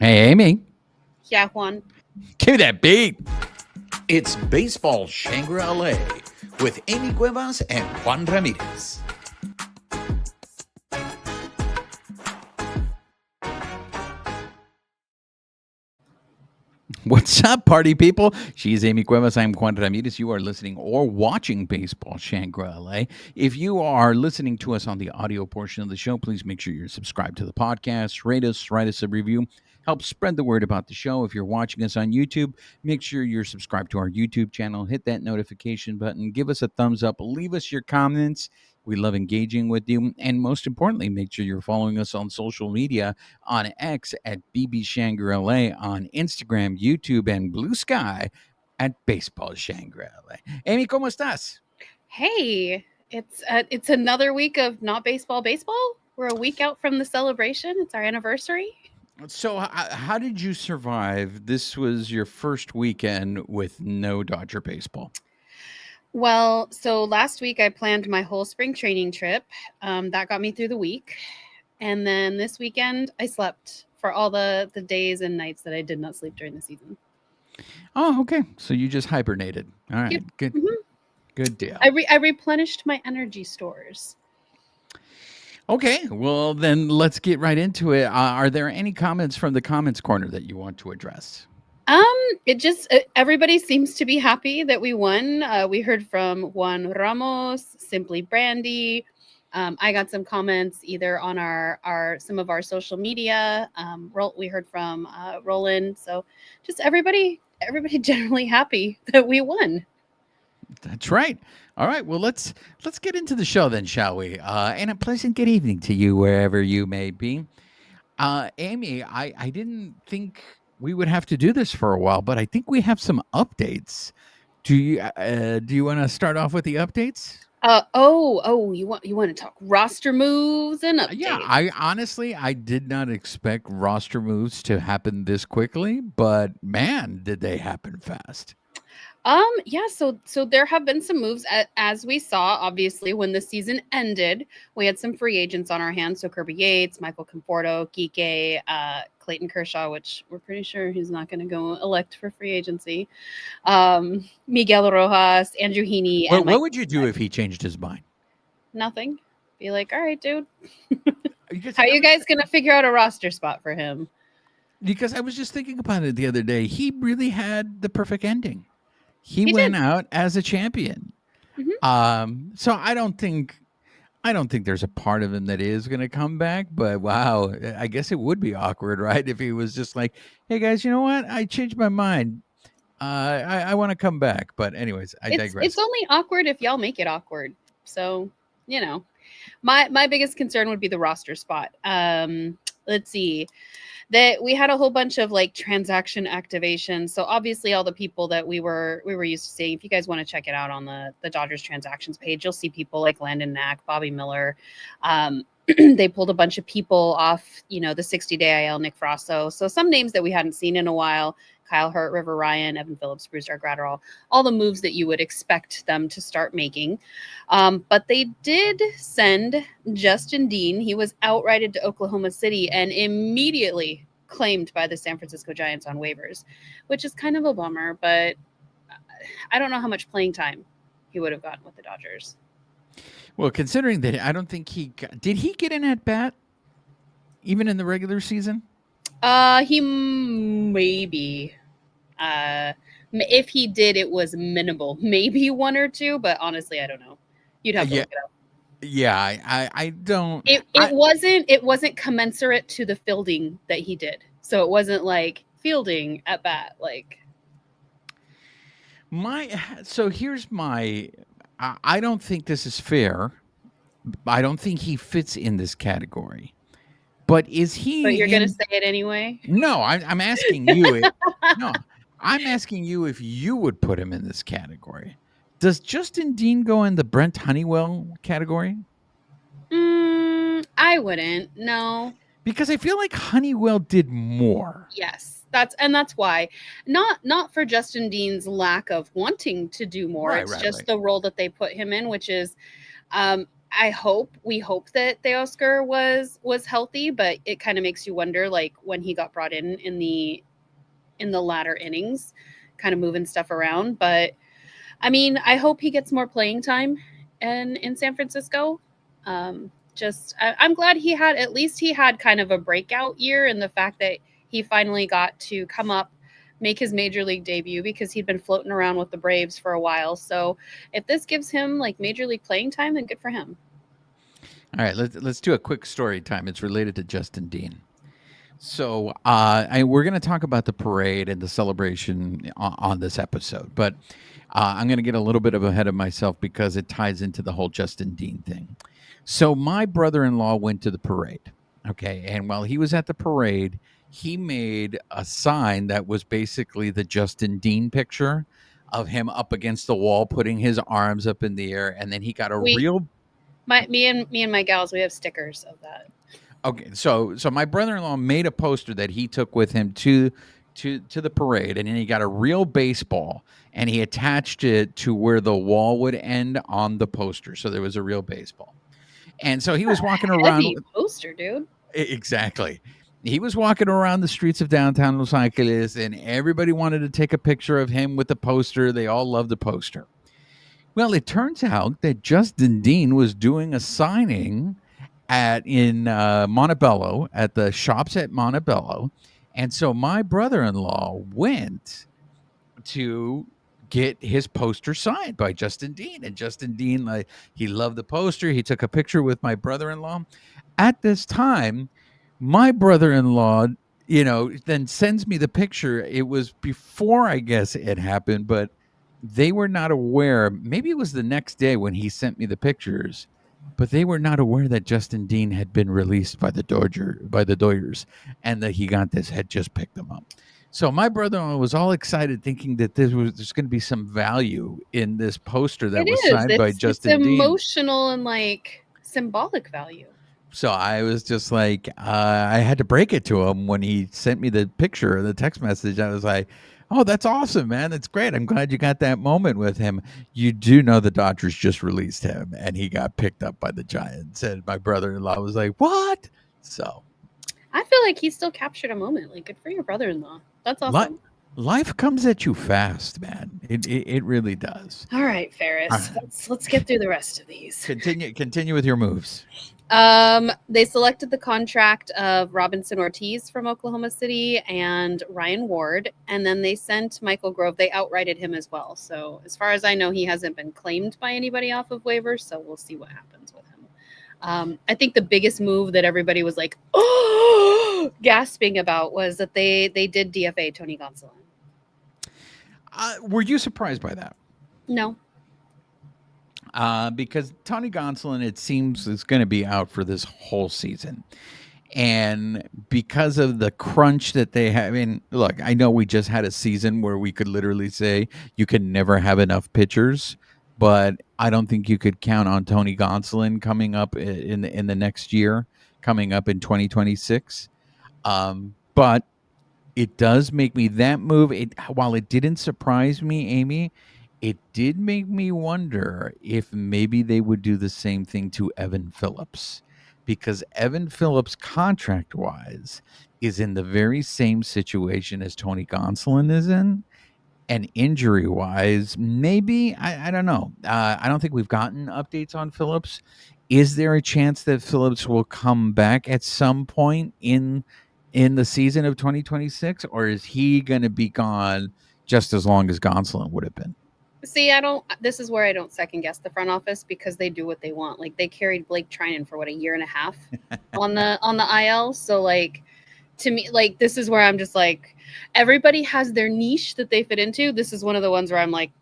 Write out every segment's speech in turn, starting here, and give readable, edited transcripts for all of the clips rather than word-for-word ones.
Hey, Amy, Yeah, Juan. give me that beat. It's Baseball Shangri-La with Amy Cuevas and Juan Ramirez. What's up, party people? She's Amy Cuevas. I'm Juan Ramirez. You are listening or watching Baseball Shangri-La. If you are listening to us on the audio portion of the show, please make sure you're subscribed to the podcast. Rate us, write us a review. Help spread the word about the show. If you're watching us on YouTube, make sure you're subscribed to our YouTube channel. Hit that notification button. Give us a thumbs up. Leave us your comments. We love engaging with you. And most importantly, make sure you're following us on social media on X at BB Shangri-La, on Instagram, YouTube, and Blue Sky at Baseball Shangri-La. Amy, ¿cómo estás? Hey, it's another week of not baseball. We're a week out from the celebration. It's our anniversary. So, how did you survive? This was your first weekend with no Dodger baseball. Well, so last week I planned my whole spring training trip. That got me through the week, and then this weekend I slept for all the days and nights that I did not sleep during the season. Oh, okay. So you just hibernated. All right. Yep. Good. Mhm. Good deal. I replenished my energy stores. Okay. Well, then let's get right into it. Are there any comments from the comments corner that you want to address? It just everybody seems to be happy that we won. We heard from Juan Ramos, Simply Brandy. I got some comments either on our some of our social media. We heard from Roland. So just everybody generally happy that we won. That's right. All right. Well, let's get into the show then, shall we? And a pleasant good evening to you wherever you may be. Amy, I didn't think we would have to do this for a while, but I think we have some updates. Do you want to start off with the updates? You want to talk roster moves and Yeah, updates? I honestly I did not expect roster moves to happen this quickly, but man, did they happen fast. Yeah, so there have been some moves as we saw, obviously, when the season ended. We had some free agents on our hands. So Kirby Yates, Michael Conforto, Kike, Clayton Kershaw, which we're pretty sure he's not going to go elect for free agency. Miguel Rojas, Andrew Heaney, and What Mike. would you do if he changed his mind? Nothing. Be like, all right, dude. Because How I you was guys gonna figure out a roster spot for him? because I was just thinking about it the other day. He really had the perfect ending. He He went did. out as a champion. Hmm. So I don't think there's a part of him that is going to come back, but wow, I guess it would be awkward, right? If he was just like, "Hey guys, you know what? I changed my mind. I want to come back." But anyways, I It's digress. only awkward if y'all make it awkward. So you know, my biggest concern would be the roster spot. Let's see. That we had a whole bunch of like transaction activations. So obviously all the people that we were used to seeing. If you guys want to check it out on the Dodgers transactions page, you'll see people like Landon Knack, Bobby Miller. They pulled a bunch of people off, the 60-day IL, Nick Frosso. So some names that we hadn't seen in a while. Kyle Hurt, River Ryan, Evan Phillips, Bruce Gratterall, all the moves that you would expect them to start making. But they did send Justin Dean. He was outrighted to Oklahoma City and immediately claimed by the San Francisco Giants on waivers, which is kind of a bummer, but I don't know how much playing time he would have gotten with the Dodgers. Well, considering that I don't think did he get an at bat even in the regular season? He maybe. If he did, it was minimal. Maybe one or two, but honestly, I don't know. You'd have to Yeah, look it up. yeah. I don't. It wasn't commensurate to the fielding that he did. So it wasn't like fielding at bat. Like My so here's my. I don't think this is fair. I don't think he fits in this category. But is but he you're gonna in? say it anyway. No, I'm asking you. No, I'm asking you if you would put him in this category. Does Justin Dean go in the Brent Honeywell category? I wouldn't. No. Because I feel like Honeywell did more. Yes. That's why. Not for Justin Dean's lack of wanting to do more. Right, It's right, just right. the role that they put him in, which is we hope that Teoscar was healthy, but it kind of makes you wonder, like when he got brought in the latter innings, kind of moving stuff around. But I mean, I hope he gets more playing time in San Francisco. I'm glad at least he had kind of a breakout year, and the fact that he finally got to come up, make his major league debut, because he'd been floating around with the Braves for a while. So if this gives him like major league playing time, then good for him. All right, let's do a quick story time. It's related to Justin Dean. So we're going to talk about the parade and the celebration on this episode, but I'm going to get a little bit ahead of myself because it ties into the whole Justin Dean thing. So my brother-in-law went to the parade, okay, and while he was at the parade, he made a sign that was basically the Justin Dean picture of him up against the wall, putting his arms up in the air, and then he got a We real me and my gals, we have stickers of that. Okay, so my brother-in-law made a poster that he took with him to the parade, and then he got a real baseball and he attached it to where the wall would end on the poster. So there was a real baseball. And so he was walking around. Heavy poster, dude. Exactly. He was walking around the streets of downtown Los Angeles, and everybody wanted to take a picture of him with the poster. They all loved the poster. Well, it turns out that Justin Dean was doing a signing in Montebello, at the shops at Montebello, and so my brother-in-law went to get his poster signed by Justin Dean. And Justin Dean, like, he loved the poster. He took a picture with my brother-in-law. At this time, my brother-in-law, then sends me the picture. It was before, I guess, it happened, but they were not aware. Maybe it was the next day when he sent me the pictures, but they were not aware that Justin Dean had been released by the Dodgers, and that he got this, had just picked them up. So my brother-in-law was all excited, thinking that there's going to be some value in this poster that was signed by Justin Dean. It's emotional and like symbolic value. So I was just like, I had to break it to him when he sent me the picture, the text message. I was like, oh, that's awesome, man. That's great. I'm glad you got that moment with him. You do know the Dodgers just released him, and he got picked up by the Giants. And my brother-in-law was like, what? So I feel like he still captured a moment. Like, good for your brother-in-law. That's awesome. Life comes at you fast, man. It really does. All right, Ferris. Let's get through the rest of these. Continue with your moves. They selected the contract of Robinson Ortiz from Oklahoma City and Ryan Ward, and then they sent Michael Grove. They outrighted him as well. So as far as I know, he hasn't been claimed by anybody off of waivers. So we'll see what happens with him. I think the biggest move that everybody was like, oh, gasping about was that they did DFA Tony Gonsolin. Were you surprised by that? No. Because Tony Gonsolin, it seems, is going to be out for this whole season. And because of the crunch that they have, I mean, look, I know we just had a season where we could literally say you can never have enough pitchers, but I don't think you could count on Tony Gonsolin coming up in the next year, coming up in 2026. But it does make me, that move, while it didn't surprise me, Amy, it did make me wonder if maybe they would do the same thing to Evan Phillips, because Evan Phillips, contract-wise, is in the very same situation as Tony Gonsolin is in, and injury-wise, maybe, I don't know. I don't think we've gotten updates on Phillips. Is there a chance that Phillips will come back at some point in the season of 2026, or is he going to be gone just as long as Gonsolin would have been? See, this is where I don't second guess the front office, because they do what they want. Like, they carried Blake Trinan for a year and a half on the IL. So like, to me, like, this is where I'm just like, everybody has their niche that they fit into. This is one of the ones where I'm like,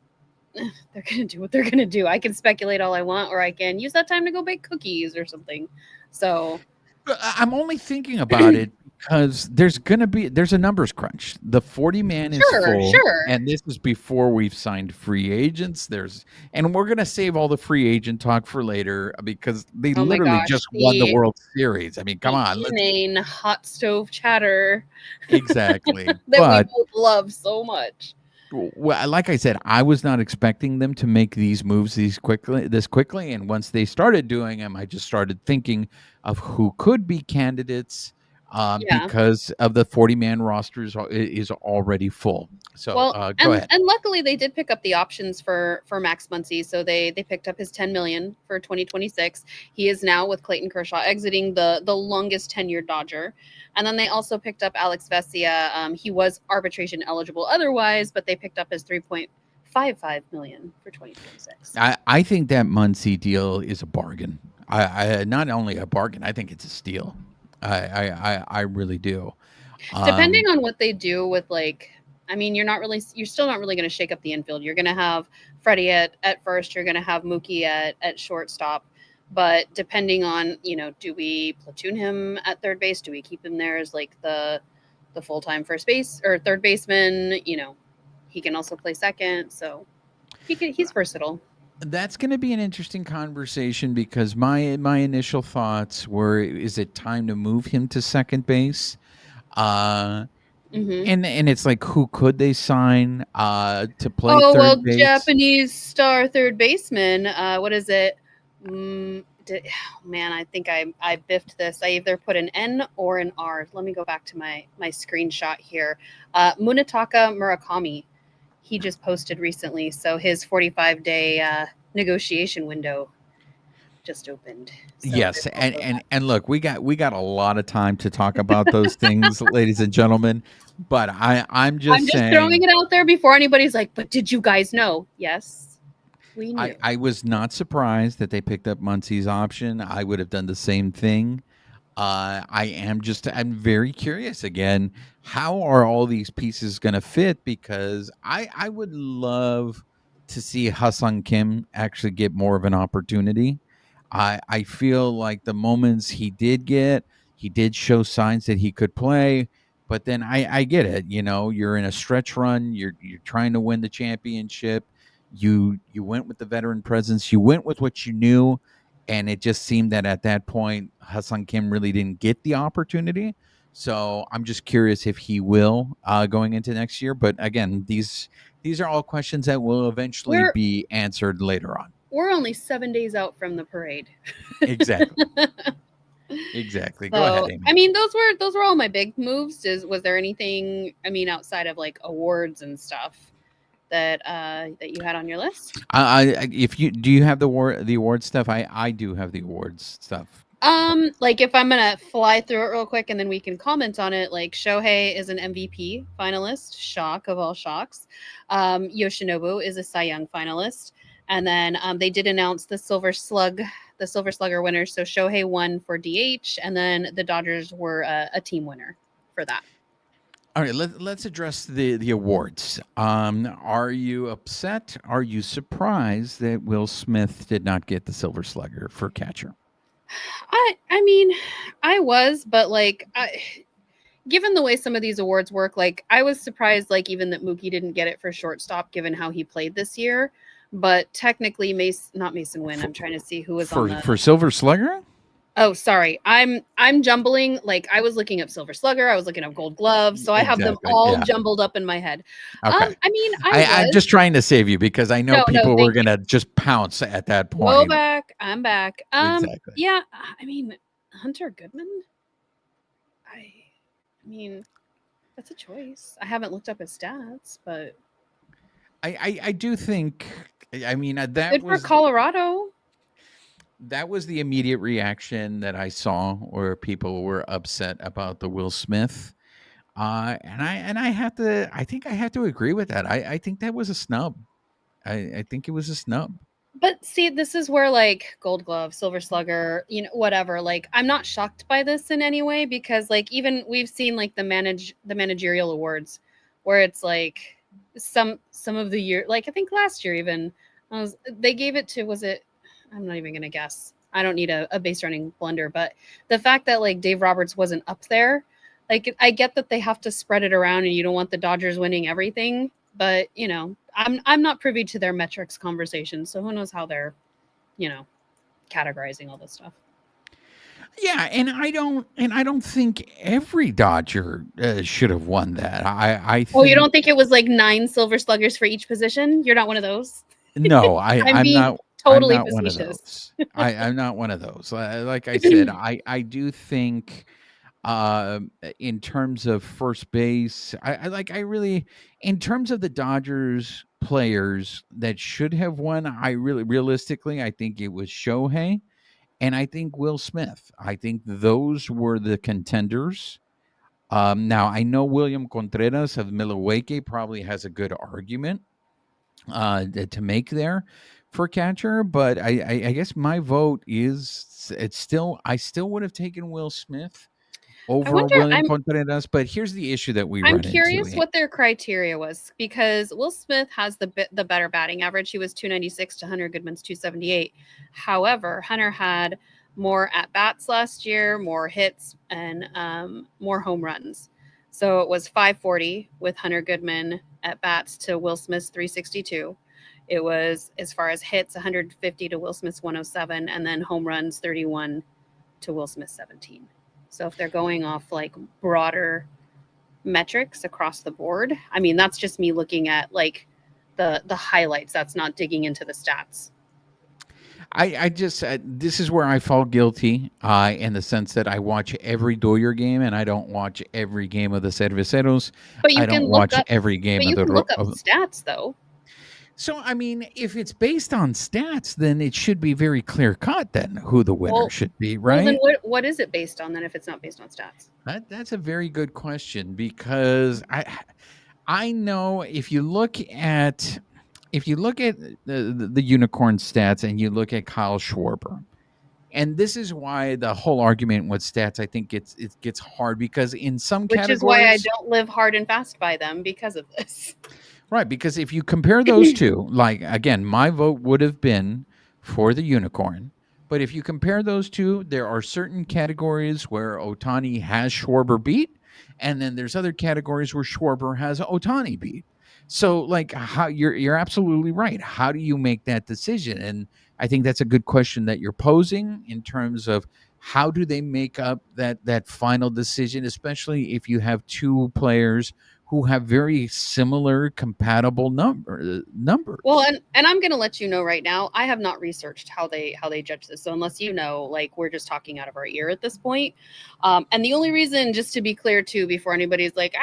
they're going to do what they're going to do. I can speculate all I want, or I can use that time to go bake cookies or something. So I'm only thinking about it because there's a numbers crunch. The 40-man is full, and this is before we've signed free agents. And we're gonna save all the free agent talk for later, because they literally just won the World Series. I mean, come on, inane hot stove chatter. Exactly, that we both love so much. Well, like I said, I was not expecting them to make these moves this quickly, and once they started doing them, I just started thinking of who could be candidates Yeah. because of the 40-man roster is already full. So Well, go ahead. and luckily they did pick up the options for Max Muncy, so they picked up his 10 million for 2026. He is now with Clayton Kershaw exiting the longest tenured Dodger, and then they also picked up Alex Vesia. He was arbitration eligible otherwise, but they picked up his 3.55 million for 2026. I think that Muncie deal is a bargain. I not only a bargain, I think it's a steal. I really do. Depending on what they do with like, I mean, you're still not really going to shake up the infield. You're going to have Freddie at first. You're going to have Mookie at shortstop. But depending on, do we platoon him at third base? Do we keep him there as like the full time first base or third baseman? He can also play second, so he's versatile. That's going to be an interesting conversation because my initial thoughts were: is it time to move him to second base? Mm-hmm. And it's like, who could they sign to play Oh well, third base? Japanese star third baseman. What is it? Man, I think I biffed this. I either put an N or an R. Let me go back to my screenshot here. Munetaka Murakami. He just posted recently, so his 45-day negotiation window just opened. So Yes, and look, we got a lot of time to talk about those things, ladies and gentlemen. But I'm just saying, throwing it out there before anybody's like, "But did you guys know?" Yes, we knew. I was not surprised that they picked up Muncie's option. I would have done the same thing. I'm very curious again. How are all these pieces going to fit? Because I would love to see Hassan Kim actually get more of an opportunity. I feel like the moments he did show signs that he could play. But then I get it. You're in a stretch run. You're trying to win the championship. You went with the veteran presence. You went with what you knew, and it just seemed that at that point Hassan Kim really didn't get the opportunity. So I'm just curious if he will going into next year. But again, these are all questions that will eventually be answered later on. We're only 7 days out from the parade. Exactly. Exactly. Go ahead, Amy. I mean, those were all my big moves. Was there anything? I mean, outside of like awards and stuff that you had on your list? If you do, you have the award stuff. I do have the awards stuff. Like if I'm gonna fly through it real quick and then we can comment on it. Like Shohei is an MVP finalist, shock of all shocks. Yoshinobu is a Cy Young finalist, and then they did announce the Silver Slugger winners. So Shohei won for DH, and then the Dodgers were a team winner for that. All right, let's address the awards. Are you upset? Are you surprised that Will Smith did not get the Silver Slugger for catcher? I mean, I was, but like, given the way some of these awards work, like I was surprised, like even that Mookie didn't get it for shortstop, given how he played this year. But technically, not Mason Wynn. I'm trying to see who was for Silver Slugger. Oh, sorry. I'm jumbling. Like I was looking up Silver Slugger. I was looking up Gold Glove. So I have them all jumbled up in my head. Okay. I mean, I'm just trying to save you because I know people were going to just pounce at that point. Go back. I'm back. Exactly. Yeah. I mean, Hunter Goodman. I mean, that's a choice. I haven't looked up his stats, but I do think. I mean, that good was for Colorado. That was the immediate reaction that I saw, where people were upset about the Will Smith, and I think I have to agree with that. I think that was a snub. I think it was a snub. But see, this is where like Gold Glove, Silver Slugger, whatever. Like, I'm not shocked by this in any way because like even we've seen like the managerial awards, where it's like some of the year, like I think last year even they gave it to, was it? I'm not even going to guess. I don't need a base running blender, but the fact that like Dave Roberts wasn't up there, like I get that they have to spread it around and you don't want the Dodgers winning everything, but I'm not privy to their metrics conversation, so who knows how they're, categorizing all this stuff. Yeah, and I don't think every Dodger should have won that. I Oh, you think don't think it was like 9 silver sluggers for each position? You're not one of those? no, I'm being I'm totally not one of facetious. those. I'm not one of those. Like I said, I do think in terms of first base, I really in terms of the Dodgers players that should have won, I really realistically I think it was Shohei and I think Will Smith. I think those were the contenders. Now I know William Contreras of Milwaukee probably has a good argument to make there for catcher, but I guess my vote is it's still I still would have taken Will Smith I over wonder William Contreras, but here's the issue that we I'm run into. curious what their criteria was because Will Smith has the better batting average. He was 296 to Hunter Goodman's 278. However, Hunter had more at bats last year, more hits, and more home runs. So it was 540 with Hunter Goodman at bats to Will Smith's 362. It was as far as hits 150 to Will Smith's 107, and then home runs 31 to Will Smith's 17. So if they're going off like broader metrics across the board. I mean, that's just me looking at like the highlights. That's not digging into the stats. I just this is where I fall guilty in the sense that I watch every Doyer game and I don't watch every game of the Cerveceros. But I you don't can look watch up every but game of you the can look up stats though. So I mean, if it's based on stats, then it should be very clear cut then who the winner Well, should be, well then right? what is it based on then if it's not based on stats? That's a very good question because I know if you look at the unicorn stats and you look at Kyle Schwarber, and this is why the whole argument with stats I think it gets hard because in some Which is why I categories, don't live hard and fast by them because of this. right, because if you compare those two, like again, my vote would have been for the unicorn. But if you compare those two, there are certain categories where Otani has Schwarber beat, and then there's other categories where Schwarber has Otani beat. So, like, how you're absolutely right. How do you make that decision? And I think that's a good question that you're posing in terms of how do they make up that final decision, especially if you have two players who have very similar compatible Well, numbers. and I'm gonna let you know right now. I have not researched how they judge this. So unless you know, like we're just talking out of our ear at this point. And the only reason, just to be clear too, before anybody's like,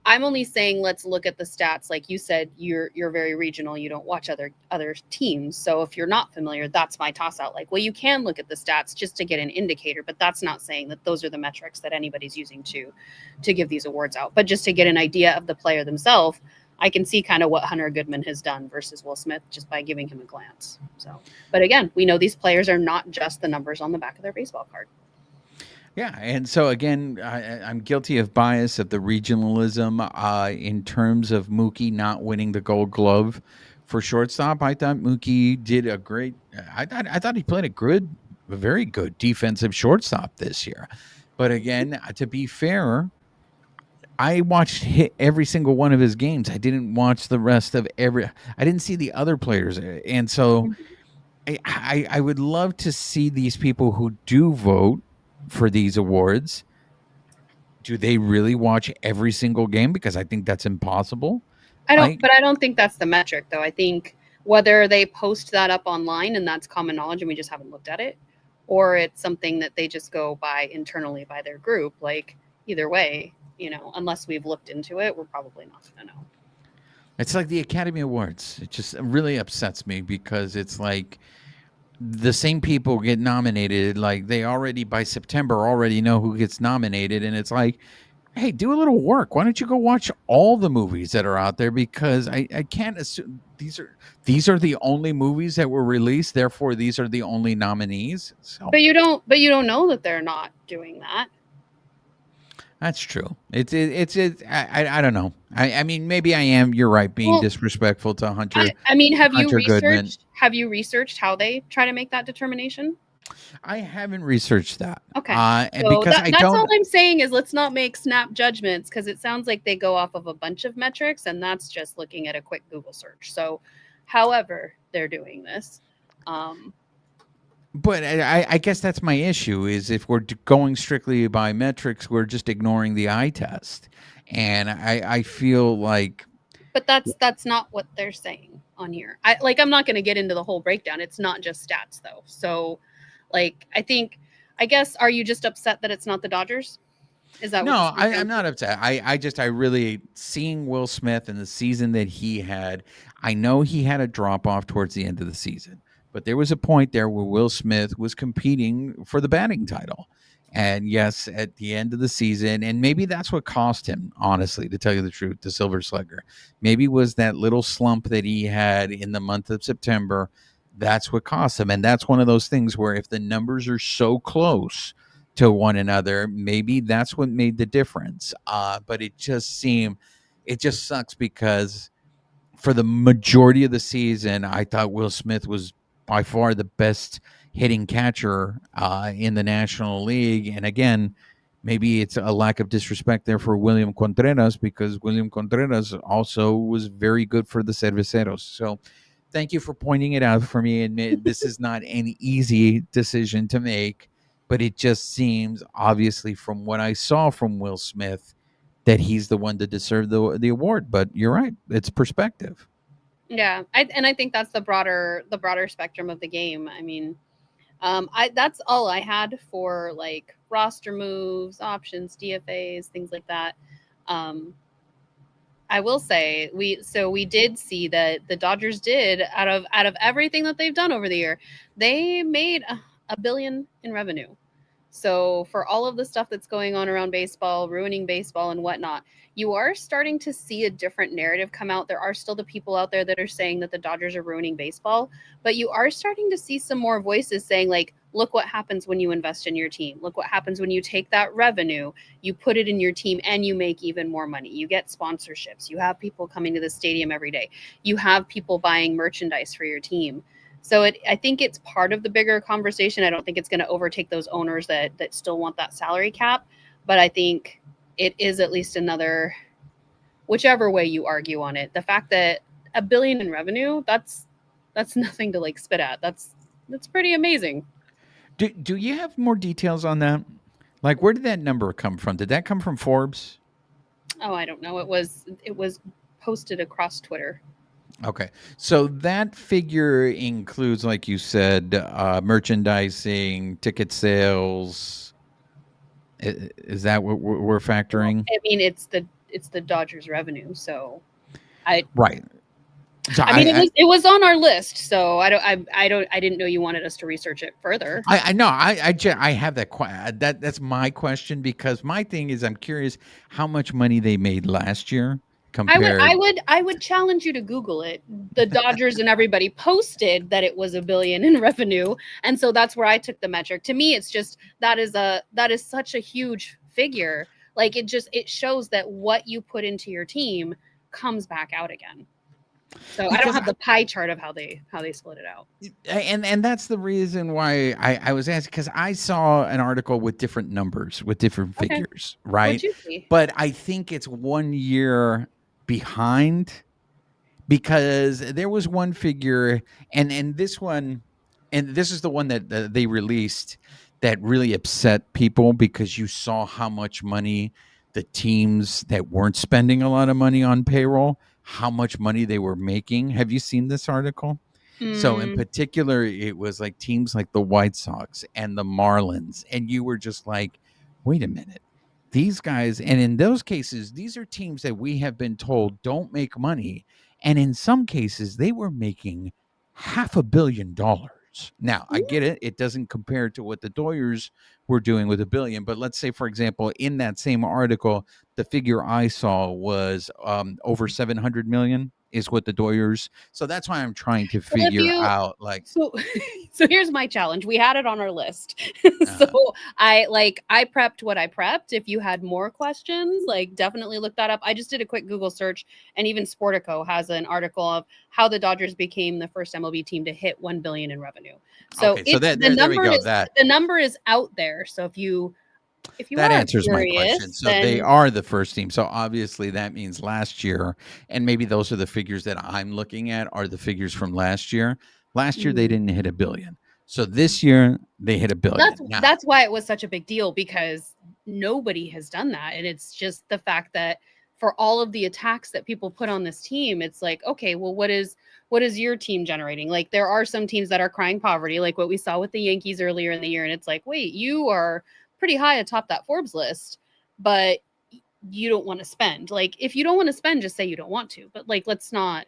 I'm only saying let's look at the stats. Like you said, you're very regional. You don't watch other teams. So if you're not familiar, that's my toss out. Like, well, you can look at the stats just to get an indicator, but that's not saying that those are the metrics that anybody's using to give these awards out. But just to get an idea of the player themselves, I can see kind of what Hunter Goodman has done versus Will Smith just by giving him a glance. So, but again, we know these players are not just the numbers on the back of their baseball card. Yeah, and so again, I'm guilty of bias of the regionalism in terms of Mookie not winning the Gold Glove for shortstop. I thought Mookie did a great. I thought he played a very good defensive shortstop this year. But again, to be fair, I watched every single one of his games. I didn't watch the rest of every. I didn't see the other players, and so I would love to see these people who do vote for these awards. Do they really watch every single game? Because I think that's impossible. Like, But I don't think that's the metric though. I think whether they post that up online and that's common knowledge and we just haven't looked at it, or it's something that they just go by internally by their group, like either way, unless we've looked into it, we're probably not going to know. it's like the Academy Awards. It just really upsets me because it's like the same people get nominated. Like they already by September already know who gets nominated, and it's like, hey, do a little work. Why don't you go watch all the movies that are out there? Because I can't assume these are the only movies that were released. Therefore, these are the only nominees. So But you don't know that they're not doing that. that's true. I don't know. I mean, maybe I am. You're right, being Well, disrespectful to I mean, Hunter Goodman. have you researched how they try to make that determination? I haven't researched that, Okay. and So because I that's all don't. I'm saying is let's not make snap judgments because it sounds like they go off of a bunch of metrics and that's just looking at a quick Google search. So however they're doing this, um, But I guess that's my issue is if we're going strictly by metrics, we're just ignoring the eye test. And I feel like, But that's not what they're saying on here. I'm not going to get into the whole breakdown. It's not just stats though. So like I guess are you just upset that it's not the Dodgers? Is that what this no, comes down I'm not to? upset. I really, seeing Will Smith and the season that he had, I know he had a drop off towards the end of the season, but there was a point there where Will Smith was competing for the batting title. And yes, at the end of the season, and maybe that's what cost him, honestly, to tell you the truth, the Silver Slugger. Maybe was that little slump that he had in the month of September. That's what cost him. And that's one of those things where if the numbers are so close to one another, maybe that's what made the difference. But it just sucks because for the majority of the season, I thought Will Smith was by far the best hitting catcher in the National League. And again, maybe it's a lack of disrespect there for William Contreras because William Contreras also was very good for the Cerveceros. So thank you for pointing it out for me. And this is not an easy decision to make, but it just seems obviously from what I saw from Will Smith that he's the one to deserve the award. But you're right, it's perspective. Yeah, I think that's the broader spectrum of the game. I mean, I that's all I had for like roster moves, options, DFAs, things like that. Um, I will say we did see that the Dodgers did out of everything that they've done over the year, they made a billion in revenue. So for all of the stuff that's going on around baseball, ruining baseball and whatnot, you are starting to see a different narrative come out. There are still the people out there that are saying that the Dodgers are ruining baseball, but you are starting to see some more voices saying like, look what happens when you invest in your team. Look what happens when you take that revenue, you put it in your team and you make even more money. You get sponsorships. You have people coming to the stadium every day. You have people buying merchandise for your team. So I think it's part of the bigger conversation. I don't think it's going to overtake those owners that still want that salary cap, but I think it is at least another, whichever way you argue on it. The fact that a billion in revenue, that's nothing to like spit at. That's pretty amazing. Do you have more details on that? Like, where did that number come from? Did that come from Forbes? Oh, I don't know. It was posted across Twitter. Okay. So that figure includes, like you said, merchandising, ticket sales. Is that what we're Well, factoring? I mean, it's the Dodgers revenue, so I Right. So I mean it was on our list, so I didn't know you wanted us to research it further. I know I have that's my question because my thing is I'm curious how much money they made last year I would I compared. would I would challenge you to Google it. The Dodgers and everybody posted that it was a billion in revenue, and so that's where I took the metric. To me, it's just that is such a huge figure. Like it shows that what you put into your team comes back out again. So I don't Because have the pie chart of how they split it out. and that's the reason why I was asking because I saw an article with different numbers with different Okay, figures, what'd right? you see? But I think it's 1 year behind because there was one figure and this one and this is the one that they released that really upset people because you saw how much money the teams that weren't spending a lot of money on payroll, how much money they were making. Have you seen this article? So in Mm, particular, it was like teams like the White Sox and the Marlins, and you were just like, wait a minute. These guys, and in those cases, these are teams that we have been told don't make money. And in some cases, they were making $500 million. Now, I get it. It doesn't compare to what the Doyers were doing with a billion. But let's say, for example, in that same article, the figure I saw was over 700 million is what the Doyers. So that's why I'm trying to well, if figure you out like so so here's my challenge. We had it on our list. So uh, I prepped what I prepped. If you had more questions, like definitely look that up. I just did a quick Google search, and even Sportico has an article of how the Dodgers became the first MLB team to hit 1 billion in revenue. So okay. So it's that there we go. That the number is out there. So if you that are answers my question. curious, So they then are the first team. So obviously that means last year, and maybe those are the figures that I'm looking at are the figures from last year. Last year they mhm. didn't hit a billion. So this year they hit $1 billion. That's why it was such a big deal, because nobody has done that. And it's just the fact that for all of the attacks that people put on this team, it's like, okay, well, what is your team generating? Like, there are some teams that are crying poverty, like what we saw with the Yankees earlier in the year. And it's like, wait, you are pretty high atop that Forbes list, but you don't want to spend. Like, if you don't want to spend, just say you don't want to. But like, let's not,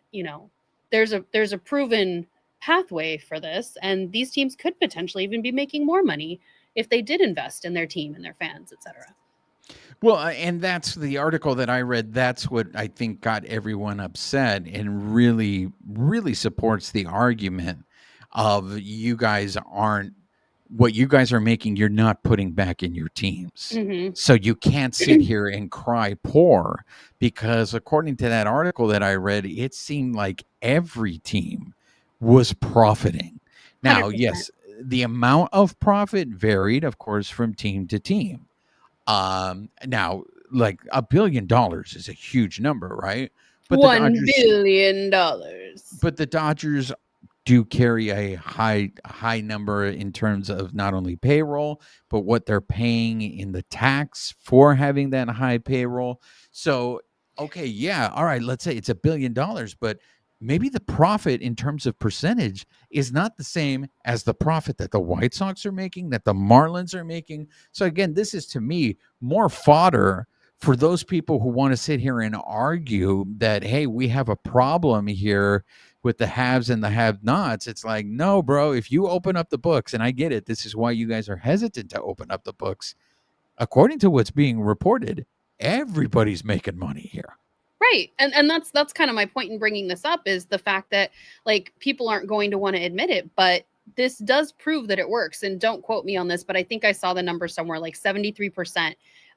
there's a proven pathway for this, and these teams could potentially even be making more money if they did invest in their team and their fans, etc. Well, and that's the article that I read. That's what I think got everyone upset and really, really supports the argument of you guys aren't what you guys are making, you're not putting back in your teams. Mm-hmm. So you can't sit here and cry poor, because according to that article that I read, it seemed like every team was profiting. Now, 100%. yes, the amount of profit varied, of course, from team to team. Now, like $1 billion is a huge number, right? But $1 billion. but the Dodgers do carry a high number in terms of not only payroll, but what they're paying in the tax for having that high payroll. So, okay, yeah, all right, let's say it's $1 billion, but maybe the profit in terms of percentage is not the same as the profit that the White Sox are making, that the Marlins are making. So again, this is to me more fodder for those people who want to sit here and argue that, hey, we have a problem here with the haves and the have-nots. It's like, no, bro, if you open up the books, and I get it, this is why you guys are hesitant to open up the books. According to what's being reported, everybody's making money here. Right. And that's kind of my point in bringing this up, is the fact that, like, people aren't going to want to admit it, but this does prove that it works. And don't quote me on this, but I think I saw the number somewhere, like 73%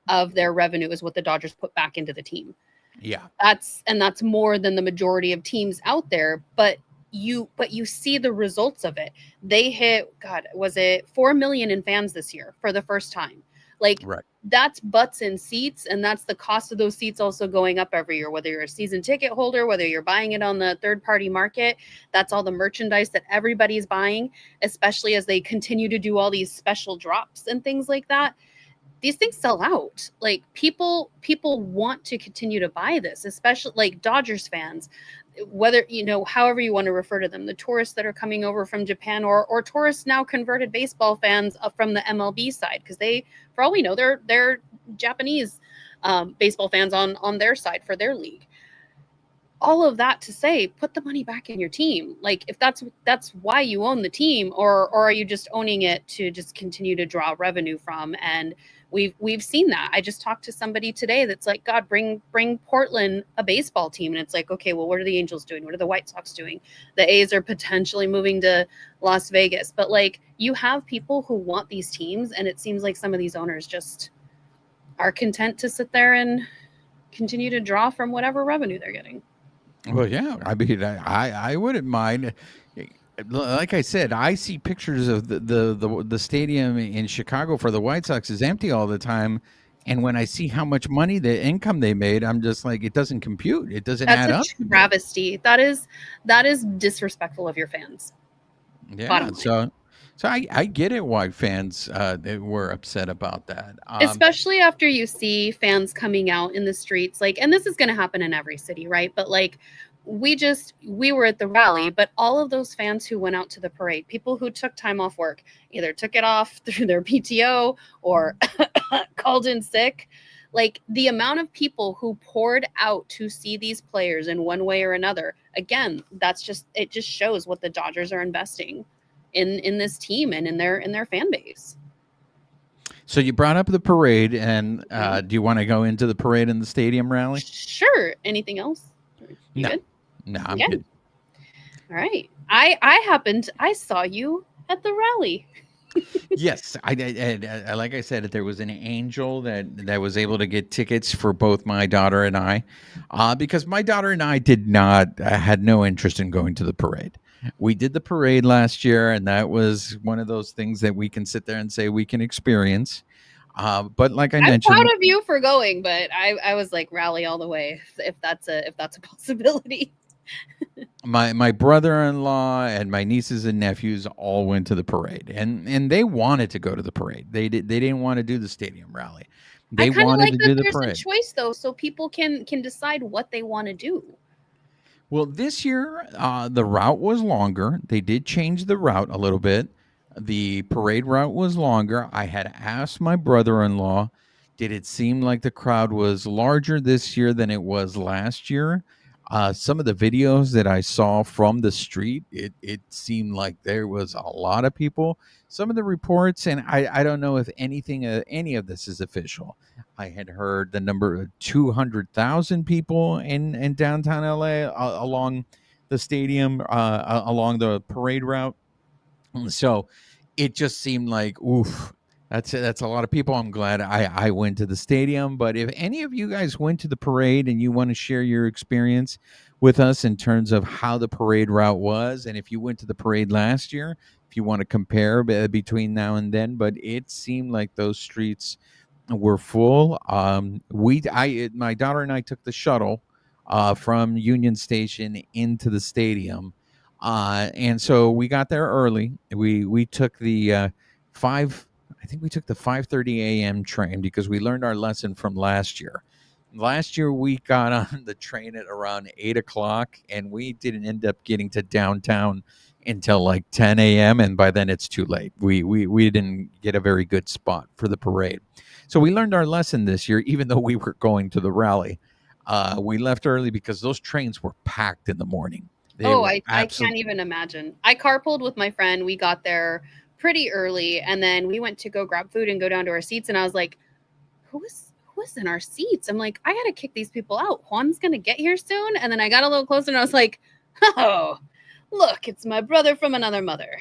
of their revenue is what the Dodgers put back into the team. Yeah. That's more than the majority of teams out there, but you see the results of it. They hit, God, was it 4 million in fans this year for the first time? Like, right. That's butts in seats, and that's the cost of those seats also going up every year, whether you're a season ticket holder, whether you're buying it on the third-party market. That's all the merchandise that everybody's buying, especially as they continue to do all these special drops and things like that. These things sell out. Like, people want to continue to buy this, especially like Dodgers fans, whether, however you want to refer to them, the tourists that are coming over from Japan, or tourists now converted baseball fans from the MLB side, because they, for all we know, they're Japanese baseball fans on their side for their league. All of that to say, put the money back in your team. Like, if that's why you own the team, or are you just owning it to just continue to draw revenue from? And we've seen that. I just talked to somebody today that's like, God, bring Portland a baseball team. And it's like, okay, well, what are the Angels doing? What are the White Sox doing? The A's are potentially moving to Las Vegas. But like, you have people who want these teams, and it seems like some of these owners just are content to sit there and continue to draw from whatever revenue they're getting. Well, yeah, I mean, I wouldn't mind. Like I said, I see pictures of the stadium in Chicago for the White Sox is empty all the time, and when I see how much money, the income they made, I'm just like, it doesn't compute. It doesn't add up. That's a travesty. That is disrespectful of your fans. Yeah, so I get it why fans they were upset about that, especially after you see fans coming out in the streets, like, and this is going to happen in every city, right? But like, we were at the rally, but all of those fans who went out to the parade, people who took time off work, either took it off through their PTO or called in sick, like, the amount of people who poured out to see these players in one way or another, again, it just shows what the Dodgers are investing in this team and in their fan base. So you brought up the parade, and do you want to go into the parade and the stadium rally? Sure. Anything else? You good? No, I'm good. All right. I saw you at the rally. Yes, I like I said, there was an angel that was able to get tickets for both my daughter and I, because my daughter and I had no interest in going to the parade. We did the parade last year, and that was one of those things that we can sit there and say we can experience. But like I'm mentioned, proud of you for going, but I was like, rally all the way if that's a possibility. my brother-in-law and my nieces and nephews all went to the parade, and they wanted to go to the parade. They didn't want to do the stadium rally. I They kind of wanted like to that do the there's a parade. choice though, so people can decide what they want to do. Well, this year, the route was longer. They did change the route a little bit. The parade route was longer. I had asked my brother in law, did it seem like the crowd was larger this year than it was last year? Some of the videos that I saw from the street, it seemed like there was a lot of people. Some of the reports, and I don't know if any of this is official. I had heard the number of 200,000 people in downtown LA along the stadium, along the parade route. So it just seemed like, oof, that's a lot of people. I'm glad I went to the stadium. But if any of you guys went to the parade and you want to share your experience with us in terms of how the parade route was, and if you went to the parade last year, if you want to compare between now and then, but it seemed like those streets were full. My daughter and I took the shuttle from Union Station into the stadium, and so we got there early. We took the five. I think we took the 5:30 a.m. train because we learned our lesson from last year. Last year we got on the train at around 8 o'clock, and we didn't end up getting to downtown until like 10 a.m. And by then it's too late. We didn't get a very good spot for the parade. So we learned our lesson this year, even though we were going to the rally. We left early because those trains were packed in the morning. They Oh, were I can't absolutely, even imagine. I carpooled with my friend. We got there pretty early, and then we went to go grab food and go down to our seats. And I was like, who is in our seats? I'm like, I gotta kick these people out. Juan's gonna get here soon. And then I got a little closer and I was like, oh, look, it's my brother from another mother.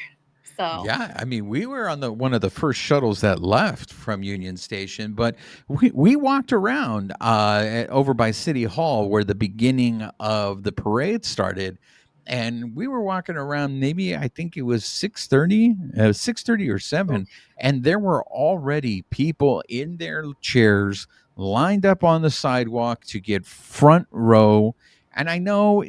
So yeah. I mean, we were on the one of the first shuttles that left from Union Station, but we walked around over by City Hall where the beginning of the parade started. And we were walking around. Maybe I think it was 6:30, 6:30 or oof. 7, and there were already people in their chairs lined up on the sidewalk to get front row. And I know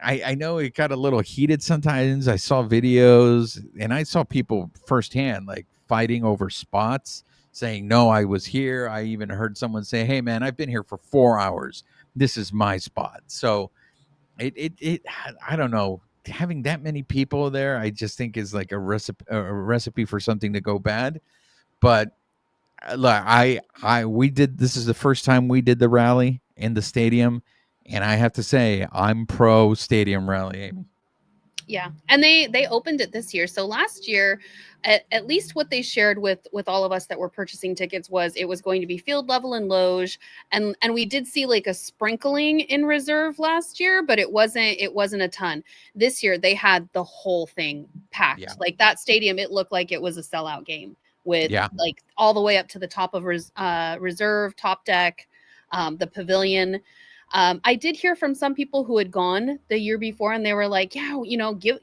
I know it got a little heated sometimes. I saw videos and I saw people firsthand like fighting over spots, saying, "No, I was here." I even heard someone say, "Hey man, I've been here for 4 hours. This is my spot." So it I don't know. Having that many people there, I just think is like a recipe for something to go bad. But look, we did. This is the first time we did the rally in the stadium, and I have to say, I'm pro stadium rally. Amy. Yeah, and they opened it this year. So last year, at least what they shared with all of us that were purchasing tickets was it was going to be field level and loge, and we did see like a sprinkling in reserve last year, but it wasn't a ton. This year they had the whole thing Yeah, packed. Like that stadium, it looked like it was a sellout game with yeah. like all the way up to the top of reserve, top deck, the pavilion. I did hear from some people who had gone the year before, and they were like, "Yeah,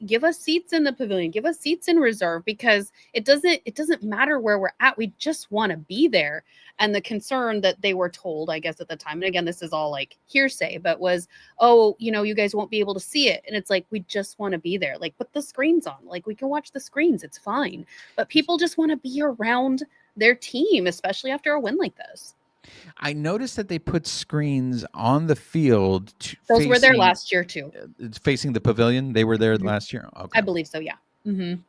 give us seats in the pavilion, give us seats in reserve because it doesn't matter where we're at. We just want to be there." And the concern that they were told, I guess at the time, and again, this is all like hearsay, but was, "Oh, you guys won't be able to see it." And it's like, we just want to be there. Like, put the screens on. Like, we can watch the screens. It's fine. But people just want to be around their team, especially after a win like this. I noticed that they put screens on the field Those were there last year too. facing the pavilion. They were there Mhm. last year. I Okay. believe so, yeah. Mhm.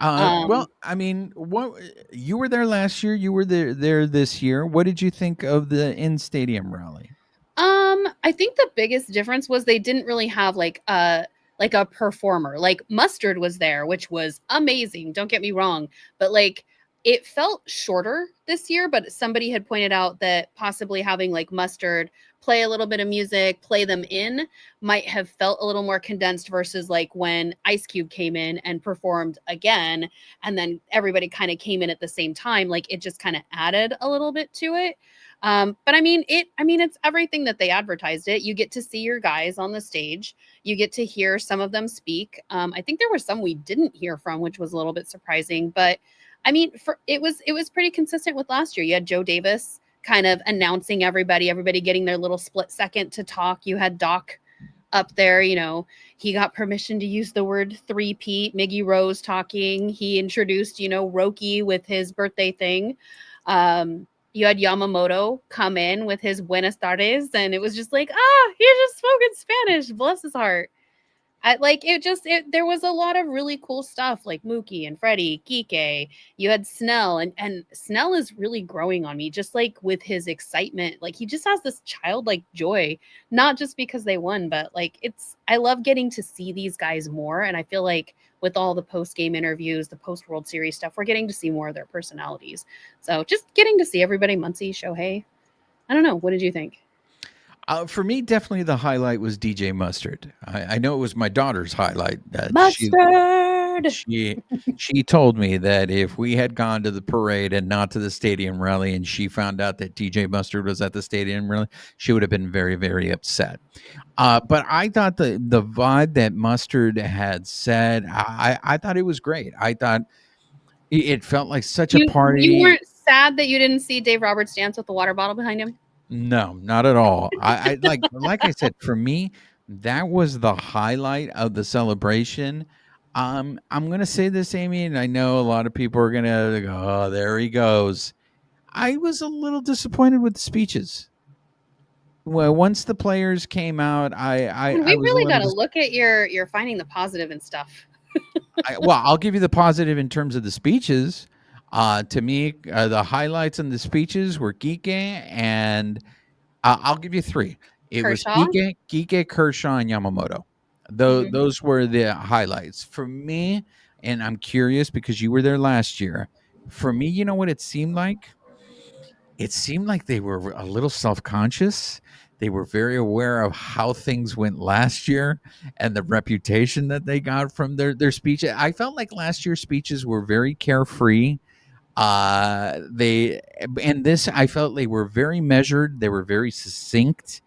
Well, Um, I mean, what you were there last year, you were there this year. What did you think of the in stadium rally? I think the biggest difference was they didn't really have like a performer. Like Mustard was there, which was amazing. Don't get me wrong, but like it felt shorter this year. But somebody had pointed out that possibly having like Mustard play a little bit of music, play them in, might have felt a little more condensed versus like when Ice Cube came in and performed again, and then everybody kind of came in at the same time. Like it just kind of added a little bit to it. But I mean, it's everything that they advertised it. You get to see your guys on the stage. You get to hear some of them speak. I think there were some we didn't hear from, which was a little bit surprising. But I mean, it was pretty consistent with last year. You had Joe Davis kind of announcing everybody getting their little split second to talk. You had Doc up there. He got permission to use the word three-peat. Miggy Rose talking. He introduced, Roki with his birthday thing. You had Yamamoto come in with his Buenas tardes, and it was just like, he just spoke in Spanish. Bless his heart. There was a lot of really cool stuff like Mookie and Freddie, Kike. You had Snell, and Snell is really growing on me, just like with his excitement. Like he just has this childlike joy, not just because they won, but like I love getting to see these guys more. And I feel like with all the post-game interviews, the post-World Series stuff, we're getting to see more of their personalities. So just getting to see everybody, Muncy, Shohei. I don't know. What did you think? For me, definitely the highlight was DJ Mustard. I know it was my daughter's highlight. Mustard! She told me that if we had gone to the parade and not to the stadium rally, and she found out that DJ Mustard was at the stadium rally, she would have been very, very upset. But I thought the vibe that Mustard had said, I thought it was great. I thought it felt like such a You party. weren't sad that you didn't see Dave Roberts dance with the water bottle behind him? No, not at all. I like I said, for me, that was the highlight of the celebration. I'm gonna say this, Amy, and I know a lot of people are gonna go, "Oh, there he goes." I was a little disappointed with the speeches. Well, once the players came out, And I we was a really got little. to look at your finding the positive and stuff. Well, I'll give you the positive in terms of the speeches. To me, the highlights in the speeches were Geeke and I'll give you three. It was Kershaw? Kike, Kershaw, and Yamamoto. Mhm. Those were the highlights for me. And I'm curious because you were there last year. For me, you know what it seemed like? It seemed like they were a little self conscious. They were very aware of how things went last year and the reputation that they got from their speech. I felt like last year's speeches were very carefree. They and this I felt they were very measured. They were very succinct.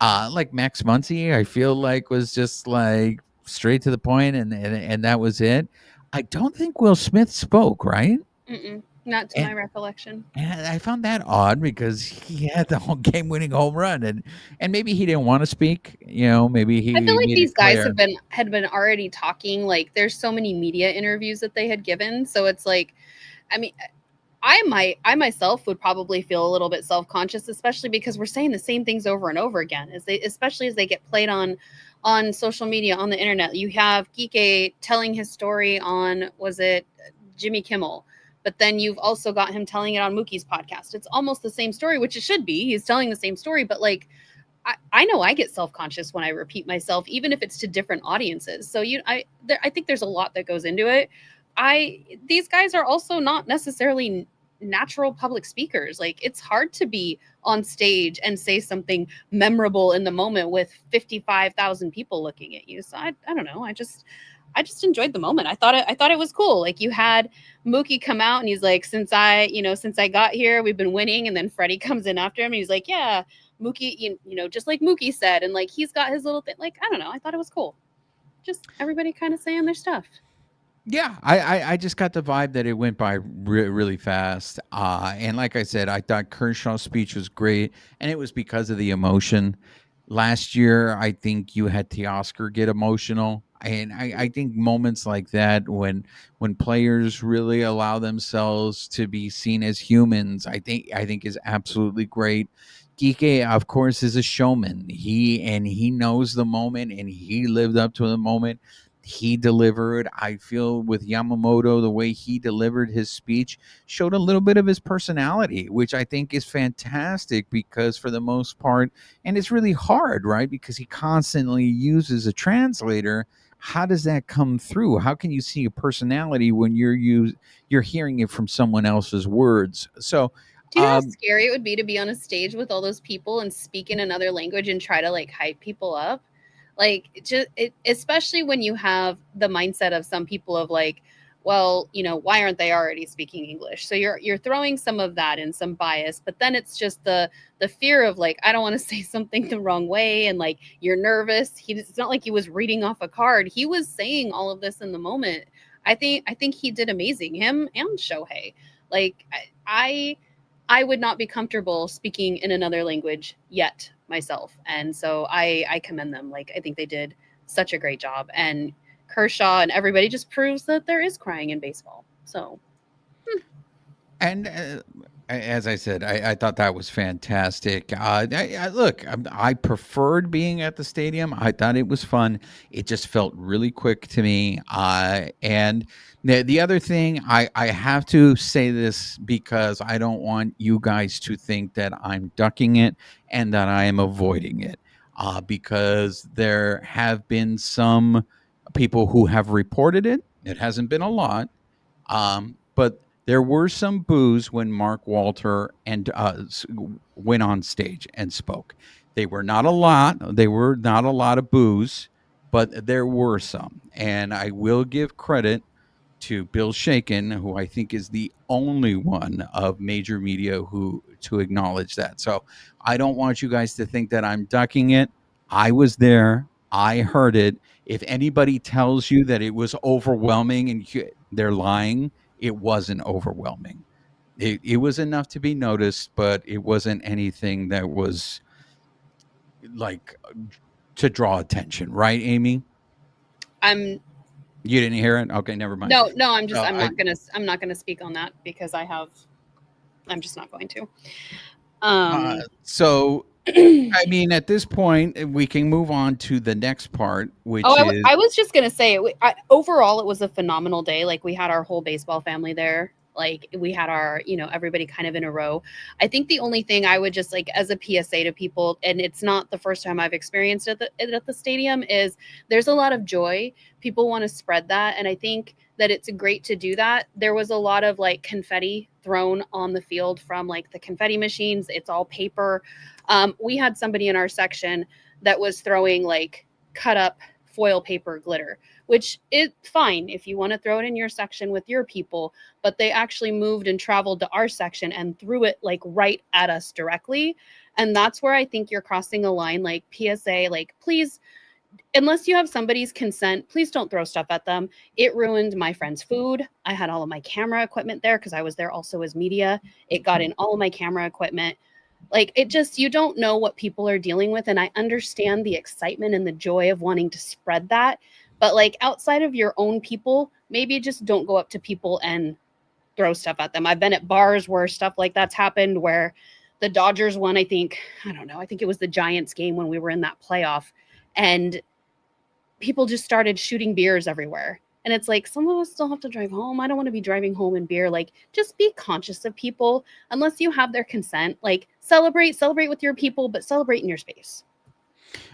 Like Max Muncy, I feel like was just like straight to the point, and that was it. I don't think Will Smith spoke, right? Mm-mm. Not to my And recollection. and I found that odd because he had the whole game-winning home run, and maybe he didn't want to speak. Maybe I feel he like made it these guys clear. had been already talking. Like there's so many media interviews that they had given, so it's like, I mean, I myself would probably feel a little bit self-conscious, especially because we're saying the same things over and over again, especially as they get played on social media, on the internet. You have Kike telling his story on, was it Jimmy Kimmel? But then you've also got him telling it on Mookie's podcast. It's almost the same story, which it should be. He's telling the same story, but like I know I get self-conscious when I repeat myself, even if it's to different audiences. So I think there's a lot that goes into it. These guys are also not necessarily natural public speakers. Like it's hard to be on stage and say something memorable in the moment with 55,000 people looking at you. So I don't know. I just enjoyed the moment. I thought it was cool. Like you had Mookie come out and he's like, since I got here, we've been winning. And then Freddie comes in after him and he's like, yeah, Mookie, just like Mookie said, and like he's got his little thing. Like, I don't know. I thought it was cool. Just everybody kind of saying their stuff. Yeah, I just got the vibe that it went by really fast. And like I said, I thought Kershaw's speech was great, and it was because of the emotion. Last year, I think you had Teoscar get emotional, and I think moments like that when players really allow themselves to be seen as humans, I think is absolutely great. Kike, of course, is a showman. He knows the moment, and he lived up to the moment. He delivered. I feel with Yamamoto, the way he delivered his speech showed a little bit of his personality, which I think is fantastic because for the most part, and it's really hard, right? Because he constantly uses a translator. How does that come through? How can you see a personality when you're hearing it from someone else's words? So, Do you know how scary it would be to be on a stage with all those people and speak in another language and try to like hype people up? Like especially when you have the mindset of some people of like, well, why aren't they already speaking English? So you're throwing some of that in, some bias, but then it's just the fear of like, I don't want to say something the wrong way, and like you're nervous. It's not like he was reading off a card. He was saying all of this in the moment. I think he did amazing. Him and Shohei. Like I would not be comfortable speaking in another language yet myself. And so I commend them. Like, I think they did such a great job. And Kershaw and everybody just proves that there is crying in baseball. So And as I said, I thought that was fantastic. Look, I preferred being at the stadium. I thought it was fun. It just felt really quick to me. And the other thing, I have to say this because I don't want you guys to think that I'm ducking it and that I am avoiding it. Because there have been some people who have reported it. It hasn't been a lot, but there were some boos when Mark Walter and went on stage and spoke. They were not a lot. They were not a lot of boos, but there were some. And I will give credit to Bill Shaken, who I think is the only one of major media who to acknowledge that. So I don't want you guys to think that I'm ducking it. I was there. I heard it. If anybody tells you that it was overwhelming and they're lying, it wasn't overwhelming. It was enough to be noticed, but it wasn't anything that was like to draw attention, right, Amy? I'm You didn't hear it? Okay, never mind. no, No, I'm not gonna speak on that because I'm just not going to. So I mean, at this point, we can move on to the next part, which is I was just gonna say, overall, it was a phenomenal day. Like, we had our whole baseball family there. Like, we had our, everybody kind of in a row. I think the only thing I would just, like, as a PSA to people, and it's not the first time I've experienced it at the stadium, is there's a lot of joy. People want to spread that, and I think that it's great to do that. There was a lot of like confetti thrown on the field from like the confetti machines. It's all paper. We had somebody in our section that was throwing like cut up foil paper glitter, which is fine if you want to throw it in your section with your people, but they actually moved and traveled to our section and threw it like right at us directly. And that's where I think you're crossing a line. Like, PSA, like, please, unless you have somebody's consent, please don't throw stuff at them. It ruined my friend's food. I had all of my camera equipment there because I was there also as media. It got in all of my camera equipment. Like, it just, you don't know what people are dealing with. And I understand the excitement and the joy of wanting to spread that. But like, outside of your own people, maybe just don't go up to people and throw stuff at them. I've been at bars where stuff like that's happened, where the Dodgers won, I think it was the Giants game when we were in that playoff. And people just started shooting beers everywhere. And it's like, some of us still have to drive home. I don't want to be driving home in beer. Like, just be conscious of people unless you have their consent. Like, celebrate with your people, but celebrate in your space.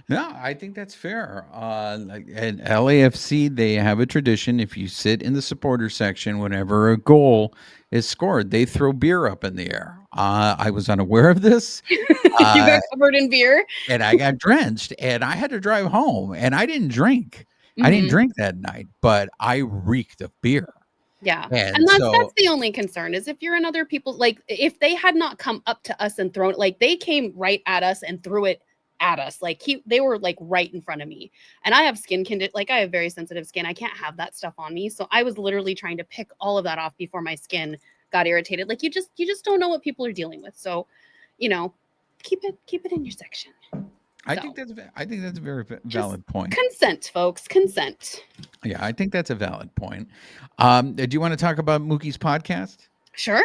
no, I think that's fair. Like at LAFC, they have a tradition. If you sit in the supporter section, whenever a goal is scored, they throw beer up in the air. I was unaware of this. You got covered in beer. And I got drenched and I had to drive home and I didn't drink. I didn't Mhm. drink that night, but I reeked of beer. Yeah. And And that's so the only concern, is if you're in other people's, like, if they had not come up to us and thrown, like, they came right at us and threw it at us. Like, they were like right in front of me. And I have skin condition, like, I have very sensitive skin. I can't have that stuff on me. So I was literally trying to pick all of that off before my skin got irritated. Like, you just don't know what people are dealing with. So, keep it in your section. I think that's a very Just valid point. consent, folks. Consent. Yeah, I think that's a valid point. Do you want to talk about Mookie's podcast? Sure.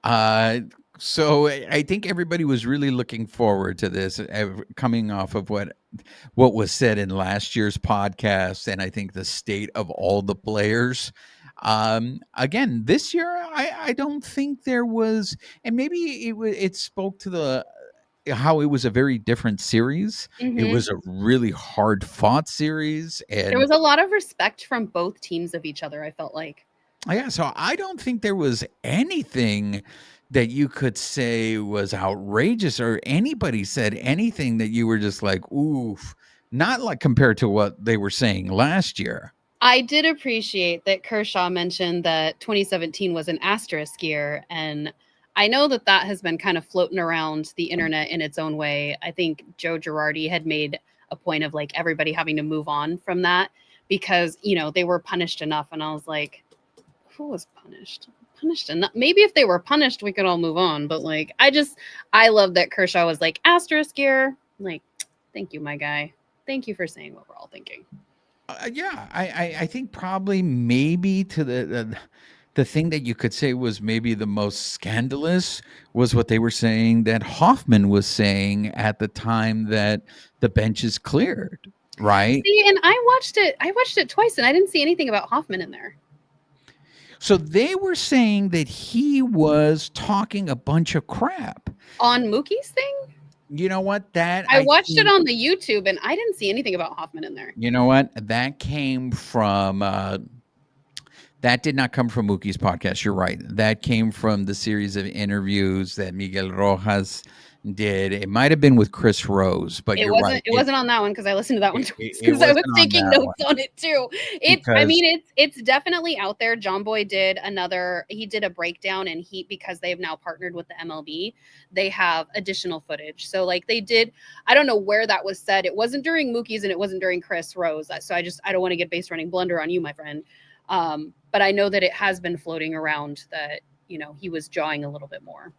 Uh, so I think everybody was really looking forward to this, coming off of what was said in last year's podcast, and I think the state of all the players. Again, this year, I don't think there was, and maybe it spoke to the how it was a very different series. It Hmm. was a really hard fought series, There and was a lot of respect from both teams of each other, I felt like. yeah, so I don't think there was anything that you could say was outrageous or anybody said anything that you were just like, oof, not like compared to what they were saying last year. I did appreciate that Kershaw mentioned that 2017 was an asterisk year. And I know that has been kind of floating around the internet in its own way. I think Joe Girardi had made a point of like everybody having to move on from that because, they were punished enough. And I was like, who was punished? punished enough. Maybe if they were punished, we could all move on. But like, I love that Kershaw was like asterisk here. Like, thank you, my guy. Thank you for saying what we're all thinking. Yeah, I think probably maybe to the thing that you could say was maybe the most scandalous was what they were saying that Hoffman was saying at the time that the bench is cleared, right? See, and I watched it twice, and I didn't see anything about Hoffman in there. So they were saying that he was talking a bunch of crap. On Mookie's thing? You know what? That I watched it think, on the YouTube, and I didn't see anything about Hoffman in there. you know what? That came from that did not come from Mookie's podcast. You're right. That came from the series of interviews that Miguel Rojas did. It might have been with Chris Rose, but you're right. It wasn't on that one because I listened to that one twice It because I was wasn't on taking that notes one on it too. It's definitely out there. John Boy did a breakdown, and because they've now partnered with the MLB, they have additional footage. So like they did, I don't know where that was said. It wasn't during Mookie's and it wasn't during Chris Rose. So I don't want to get base running blunder on you, my friend. But I know that it has been floating around that, he was jawing a little bit more.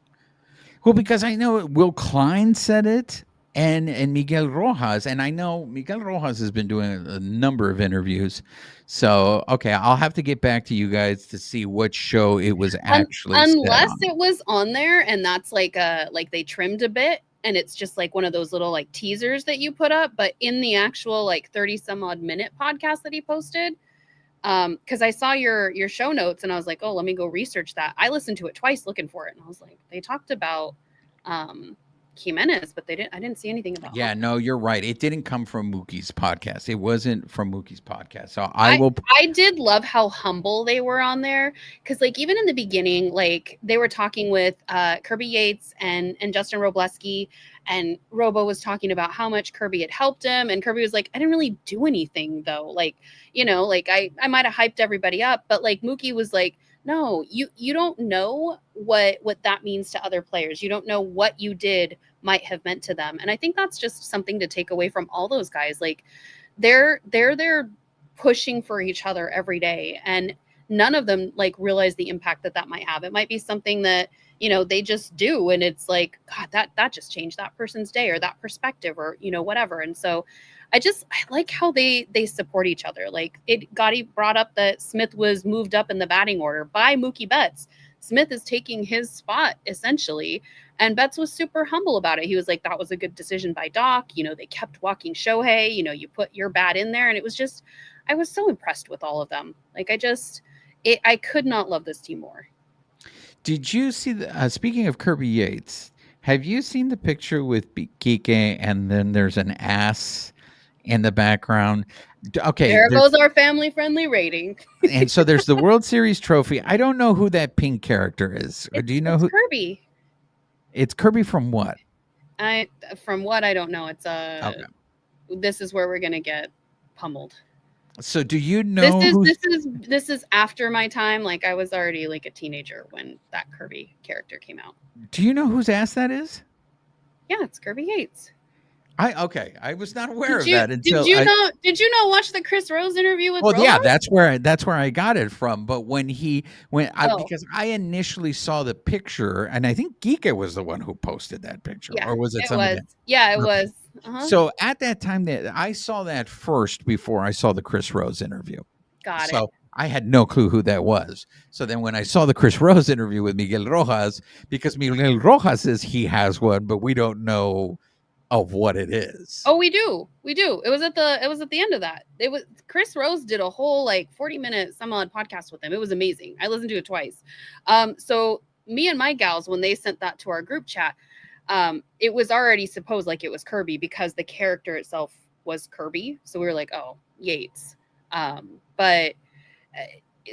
Well, because I know Will Klein said it and Miguel Rojas, and I know Miguel Rojas has been doing a number of interviews. So, okay, I'll have to get back to you guys to see what show it was actually unless said it was on there and that's like they trimmed a bit and it's just like one of those little like teasers that you put up, but in the actual like 30 some odd minute podcast that he posted, because I saw your show notes and I was like, oh, let me go research that. I listened to it twice looking for it, and I was like, they talked about Jimenez, but I didn't see anything about Yeah, Hoffman. no, you're right. It didn't come from Mookie's podcast. It wasn't from Mookie's podcast. So I did love how humble they were on there, because like even in the beginning, like they were talking with Kirby Yates and Justin Robleski, and Robo was talking about how much Kirby had helped him, and Kirby was like, I didn't really do anything though, like like I might have hyped everybody up, but like Mookie was like, no, you don't know what that means to other players. You don't know what you did might have meant to them, and I think that's just something to take away from all those guys. Like they're pushing for each other every day, and none of them like realize the impact that might have. It might be something that they just do, and it's like, god, that just changed that person's day or that perspective or whatever. And so I like how they support each other. Like Gotti brought up that Smith was moved up in the batting order by Mookie Betts. Smith is taking his spot essentially, and Betts was super humble about it. He was like, that was a good decision by Doc. They kept walking Shohei. You put your bat in there, and it was just, I was so impressed with all of them. Like I could not love this team more. Did you see speaking of Kirby Yates, have you seen the picture with Kike and then there's an ass in the background? Okay. There goes our family friendly rating. And so there's the World Series trophy. I don't know who that pink character is. Do you know who? Kirby. It's Kirby from what? From what I don't know. It's okay. This is where we're gonna get pummeled. So do you know this is after my time? Like I was already like a teenager when that Kirby character came out. Do you know whose ass that is? Yeah, it's Kirby Yates. I was not aware of that until did you not watch the Chris Rose interview with Rojas? Yeah, that's where I got it from. But because I initially saw the picture, and I think Geeka was the one who posted that picture, or was it somebody else? Yeah, it was. Uh-huh. So at that time that I saw that first before I saw the Chris Rose interview. Got it. So I had no clue who that was. So then when I saw the Chris Rose interview with Miguel Rojas, because Miguel Rojas says he has one, but we don't know of what it is. Oh, we do. It was at the end of that. It was Chris Rose did a whole like 40-minute some odd podcast with him. It was amazing. I listened to it twice. So me and my gals, when they sent that to our group chat, it was already supposed like it was Kirby because the character itself was Kirby. So we were like, oh, Yates.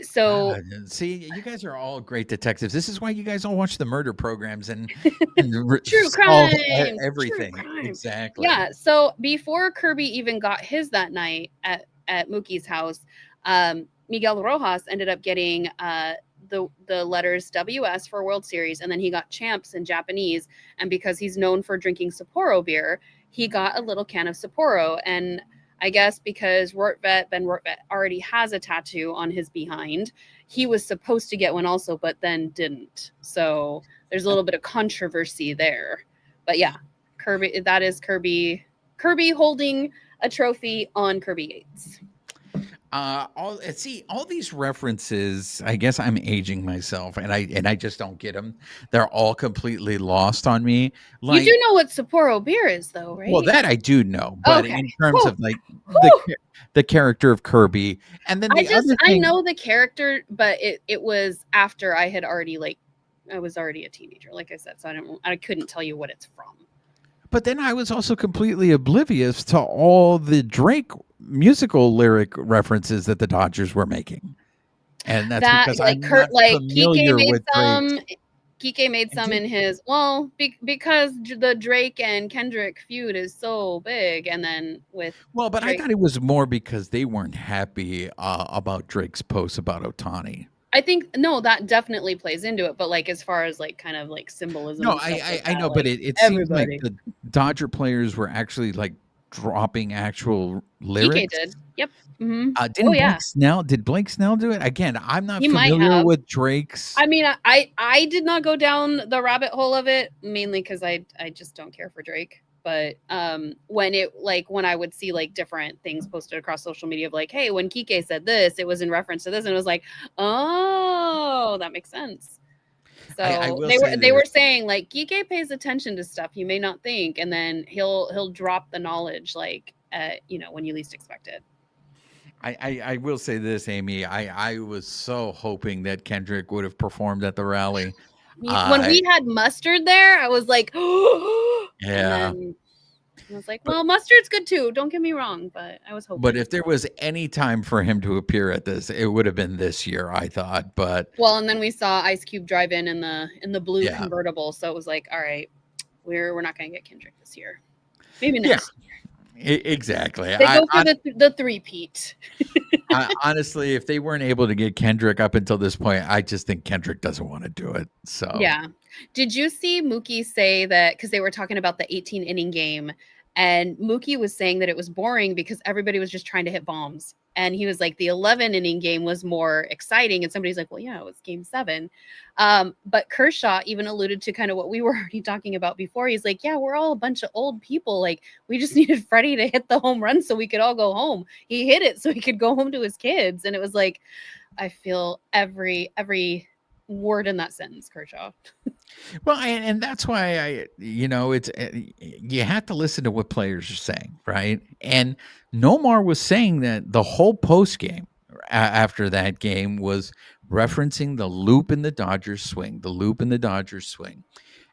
So see, you guys are all great detectives. This is why you guys all watch the murder programs and true crime, everything. True crime. Exactly. Yeah. So before Kirby even got his that night at Mookie's house, Miguel Rojas ended up getting the letters WS for World Series, and then he got champs in Japanese. And because he's known for drinking Sapporo beer, he got a little can of Sapporo. And I guess because Ben Rortvet already has a tattoo on his behind. He was supposed to get one also, but then didn't. So there's a little bit of controversy there. But yeah, Kirby, that is Kirby. Kirby holding a trophy on Kirby Yates. All these references, I guess I'm aging myself, and I just don't get them. They're all completely lost on me. You do Like, know what Sapporo beer is, though, well, right? that I do know, but Okay. in terms Whew. of like Whew. the character of Kirby, and then the other I thing, know the character, but it was after I had already I was already a teenager, like I said, so I couldn't tell you what it's from. but then I was also completely oblivious to all the Drake musical lyric references that the Dodgers were making, and that's That because like I'm not Kike familiar made with Drake's. some. Kike made And some in his because the Drake and Kendrick feud is so big, and then with Well, but I Drake, thought it was more because they weren't happy about Drake's post about Otani. I think no, that definitely plays into it. But like as far as like kind of like symbolism No, and stuff like I that, know, but like it seems like everybody, the Dodger players were actually like dropping actual Kike lyrics. did. Yep. Hmm. Oh Didn't yeah, Blake Snell do it? Again, I'm not he might familiar have. with Drake's. I mean, I did not go down the rabbit hole of it mainly because I just don't care for Drake. But when I would see like different things posted across social media of like, hey, when Kike said this, it was in reference to this, and it was like, oh, that makes sense. I So will they were say they this. were saying like Kike pays attention to stuff you may not think, and then he'll drop the knowledge like when you least expect it. I will say this, Amy. I was so hoping that Kendrick would have performed at the rally. When Uh, we had Mustard there, I was like, and yeah. then I was like, But well, Mustard's good too. Don't get me wrong, but I was But hoping. if there was any time for him to appear at this, it would have been this year, I thought. But Well, and then we saw Ice Cube drive in the blue yeah, convertible, so it was like, all right, we're not gonna get Kendrick this year. Maybe yeah, next. exactly. They go for the three-peat. Honestly, if they weren't able to get Kendrick up until this point, I just think Kendrick doesn't want to do it. So Yeah. Did you see Mookie say that because they were talking about the 18 inning game, and Mookie was saying that it was boring because everybody was just trying to hit bombs. And he was like, the 11 inning game was more exciting. And somebody's like, well, yeah, it was game 7. But Kershaw even alluded to kind of what we were already talking about before. He's like, yeah, we're all a bunch of old people. Like, we just needed Freddie to hit the home run so we could all go home. He hit it so he could go home to his kids. And it was like, I feel every word in that sentence, Kershaw. well, and that's why it's you have to listen to what players are saying, right? And Nomar was saying that the whole post game after that game was referencing the loop in the Dodgers swing, the loop in the Dodgers swing.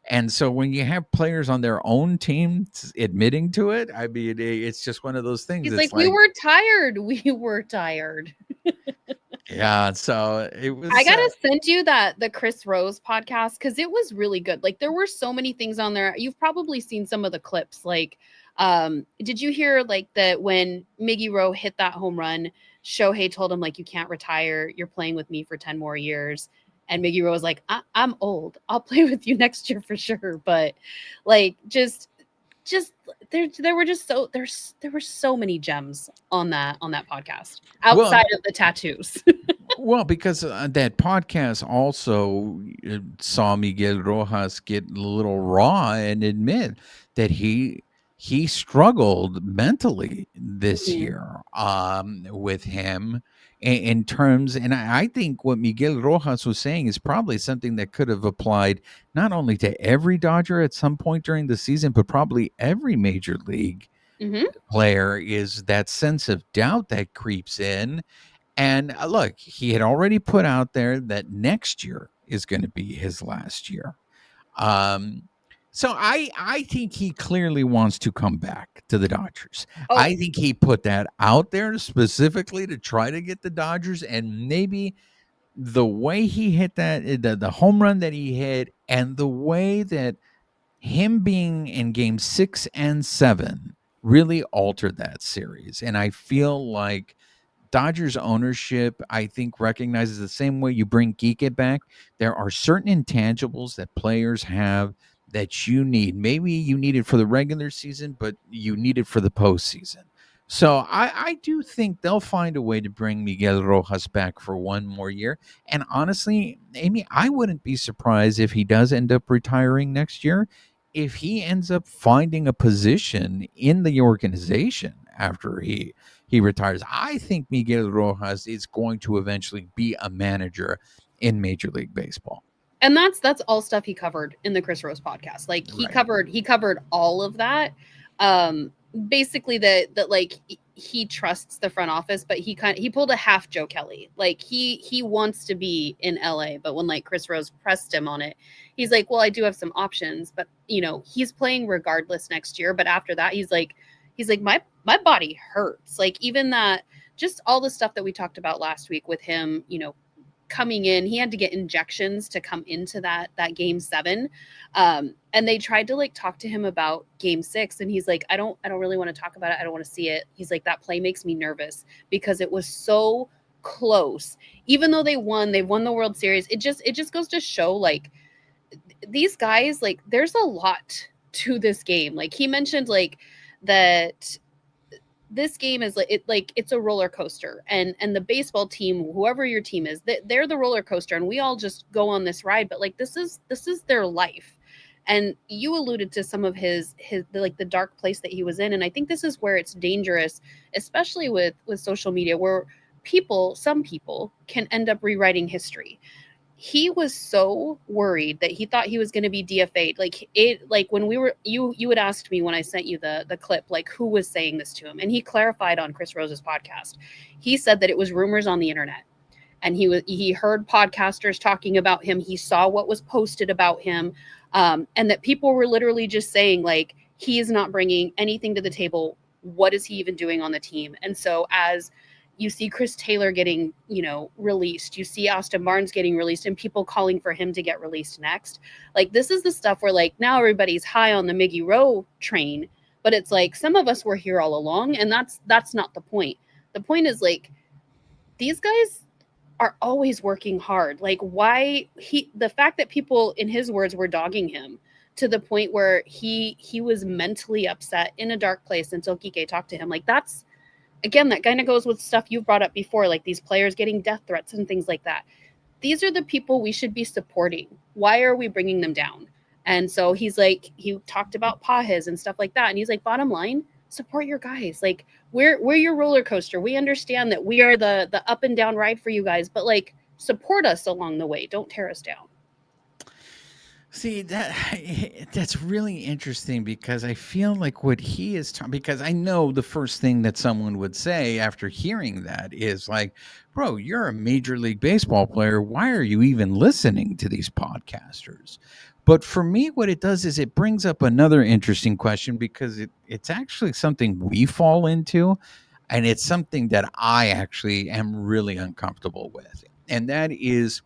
And so when you have players on their own team admitting to it, I mean, it's just one of those things. He's It's like, we like, were tired. We were tired. yeah. So it I was, gotta send you the Chris Rose podcast because it was really good. Like there were so many things on there. You've probably seen some of the clips. Like, did you hear like that when Miggy Rowe hit that home run? Shohei told him like, you can't retire. You're playing with me for 10 more years. And Miggy Rowe was like, I'm old. I'll play with you next year for sure. But like, just there were just there were so many gems on that podcast well, outside of the tattoos. well, because that podcast also saw Miguel Rojas get a little raw and admit that he struggled mentally this Mhm. year with him in terms, and I think what Miguel Rojas was saying is probably something that could have applied not only to every Dodger at some point during the season, but probably every major league Mhm. player, is that sense of doubt that creeps in. And look, he had already put out there that next year is going to be his last year. Um, so I think he clearly wants to come back to the Dodgers. Oh, I think he put that out there specifically to try to get the Dodgers, and maybe the way he hit the home run that he hit, and the way that him being in game 6 and 7 really altered that series. And I feel like Dodgers ownership, I think, recognizes the same way you bring Geekit back. There are certain intangibles that players have that you need. Maybe you need it for the regular season, but you need it for the postseason. So I do think they'll find a way to bring Miguel Rojas back for one more year. And honestly, Amy, I wouldn't be surprised if he does end up retiring next year, if he ends up finding a position in the organization after he retires. I think Miguel Rojas is going to eventually be a manager in Major League Baseball. And that's all stuff he covered in the Chris Rose podcast. Like he covered all of that. Basically that like he trusts the front office, but he pulled a half Joe Kelly. Like he wants to be in LA, but when like Chris Rose pressed him on it, he's like, well, I do have some options, but he's playing regardless next year. But after that, he's like my body hurts. Like even that, just all the stuff that we talked about last week with him, coming in, he had to get injections to come into that game 7, and they tried to like talk to him about game 6, and he's like, I don't really want to talk about it, I don't want to see it. He's like, that play makes me nervous because it was so close. Even though they've won the World Series, it just goes to show like these guys, like there's a lot to this game. Like he mentioned like that this game is like it's a roller coaster, and the baseball team, whoever your team is, they're the roller coaster, and we all just go on this ride, but like this is their life. And you alluded to some of his like the dark place that he was in, and I think this is where it's dangerous, especially with social media, where some people can end up rewriting history. He was so worried that he thought he was going to be DFA'd. Like when we were, you had asked me when I sent you the clip, like who was saying this to him. And he clarified on Chris Rose's podcast. He said that it was rumors on the internet, and he heard podcasters talking about him. He saw what was posted about him. And that people were literally just saying like, he is not bringing anything to the table. What is he even doing on the team? And so as you see Chris Taylor getting, released, you see Austin Barnes getting released, and people calling for him to get released next. Like this is the stuff where like now everybody's high on the Miggy Rowe train, but it's like some of us were here all along, and that's not the point. The point is like these guys are always working hard. Like the fact that people, in his words, were dogging him to the point where he was mentally upset in a dark place until Kike talked to him. Like that's, again, that kind of goes with stuff you've brought up before, like these players getting death threats and things like that. These are the people we should be supporting. Why are we bringing them down? And so he's like, he talked about Pajes and stuff like that. And he's like, bottom line, support your guys. Like we're your roller coaster. We understand that we are the up and down ride for you guys, but like support us along the way. Don't tear us down. See, that's really interesting, because I feel like what he is talking, because I know the first thing that someone would say after hearing that is like, bro, you're a Major League Baseball player. Why are you even listening to these podcasters? But for me, what it does is it brings up another interesting question, because it's actually something we fall into, and it's something that I actually am really uncomfortable with. And that is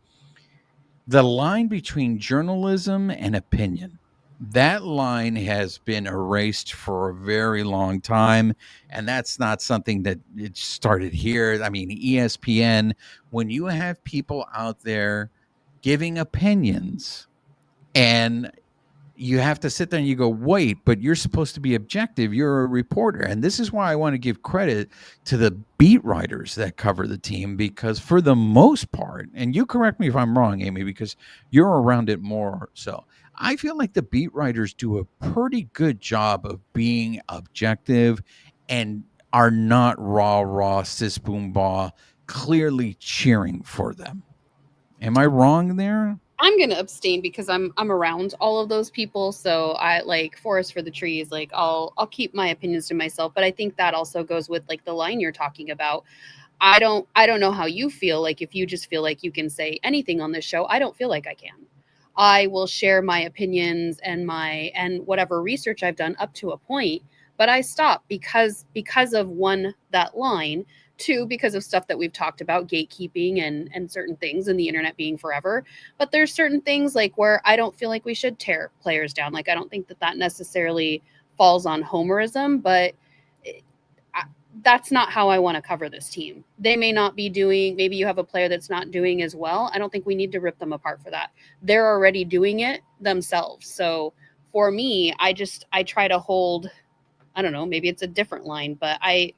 the line between journalism and opinion. That line has been erased for a very long time, and that's not something that it started here. I mean, ESPN, when you have people out there giving opinions, and you have to sit there and you go, wait, but you're supposed to be objective. You're a reporter. And this is why I want to give credit to the beat writers that cover the team, because for the most part, and you correct me if I'm wrong, Amy, because you're around it more. So I feel like the beat writers do a pretty good job of being objective and are not rah, sis, boom, bah, clearly cheering for them. Am I wrong there? I'm going to abstain because I'm around all of those people. So I like forest for the trees. Like I'll keep my opinions to myself. But I think that also goes with like the line you're talking about. I don't know how you feel. Like if you just feel like you can say anything on this show, I don't feel like I can. I will share my opinions and whatever research I've done up to a point, but I stop because of one, that line, two, because of stuff that we've talked about, gatekeeping and certain things, and the internet being forever. But there's certain things like where I don't feel like we should tear players down. Like I don't think that necessarily falls on homerism, but that's not how I want to cover this team. They may not be doing, maybe you have a player that's not doing as well. I don't think we need to rip them apart for that. They're already doing it themselves. So for me, I try to hold, I don't know, maybe it's a different line, but I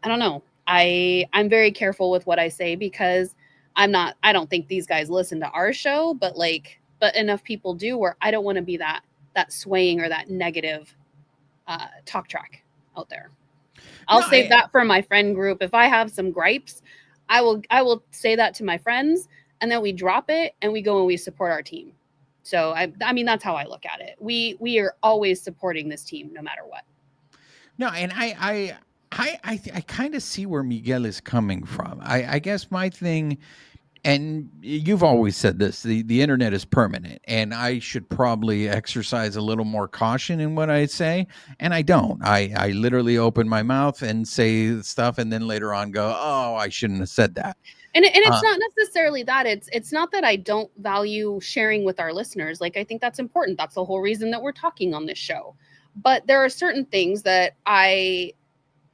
I don't know. I'm very careful with what I say because I don't think these guys listen to our show, but but enough people do where I don't want to be that swaying or that negative talk track out there. I'll No, save that for my friend group. If I have some gripes, I will say that to my friends, and then we drop it and we go and we support our team. So I mean that's how I look at it. We are always supporting this team no matter what. no, and I kind of see where Miguel is coming from. I guess my thing, and you've always said this, the internet is permanent, and I should probably exercise a little more caution in what I say, and I don't. I literally open my mouth and say stuff, and then later on go, oh, I shouldn't have said that. And it's Uh, not necessarily that it's not that I don't value sharing with our listeners. Like I think that's important. That's the whole reason that we're talking on this show. But there are certain things that I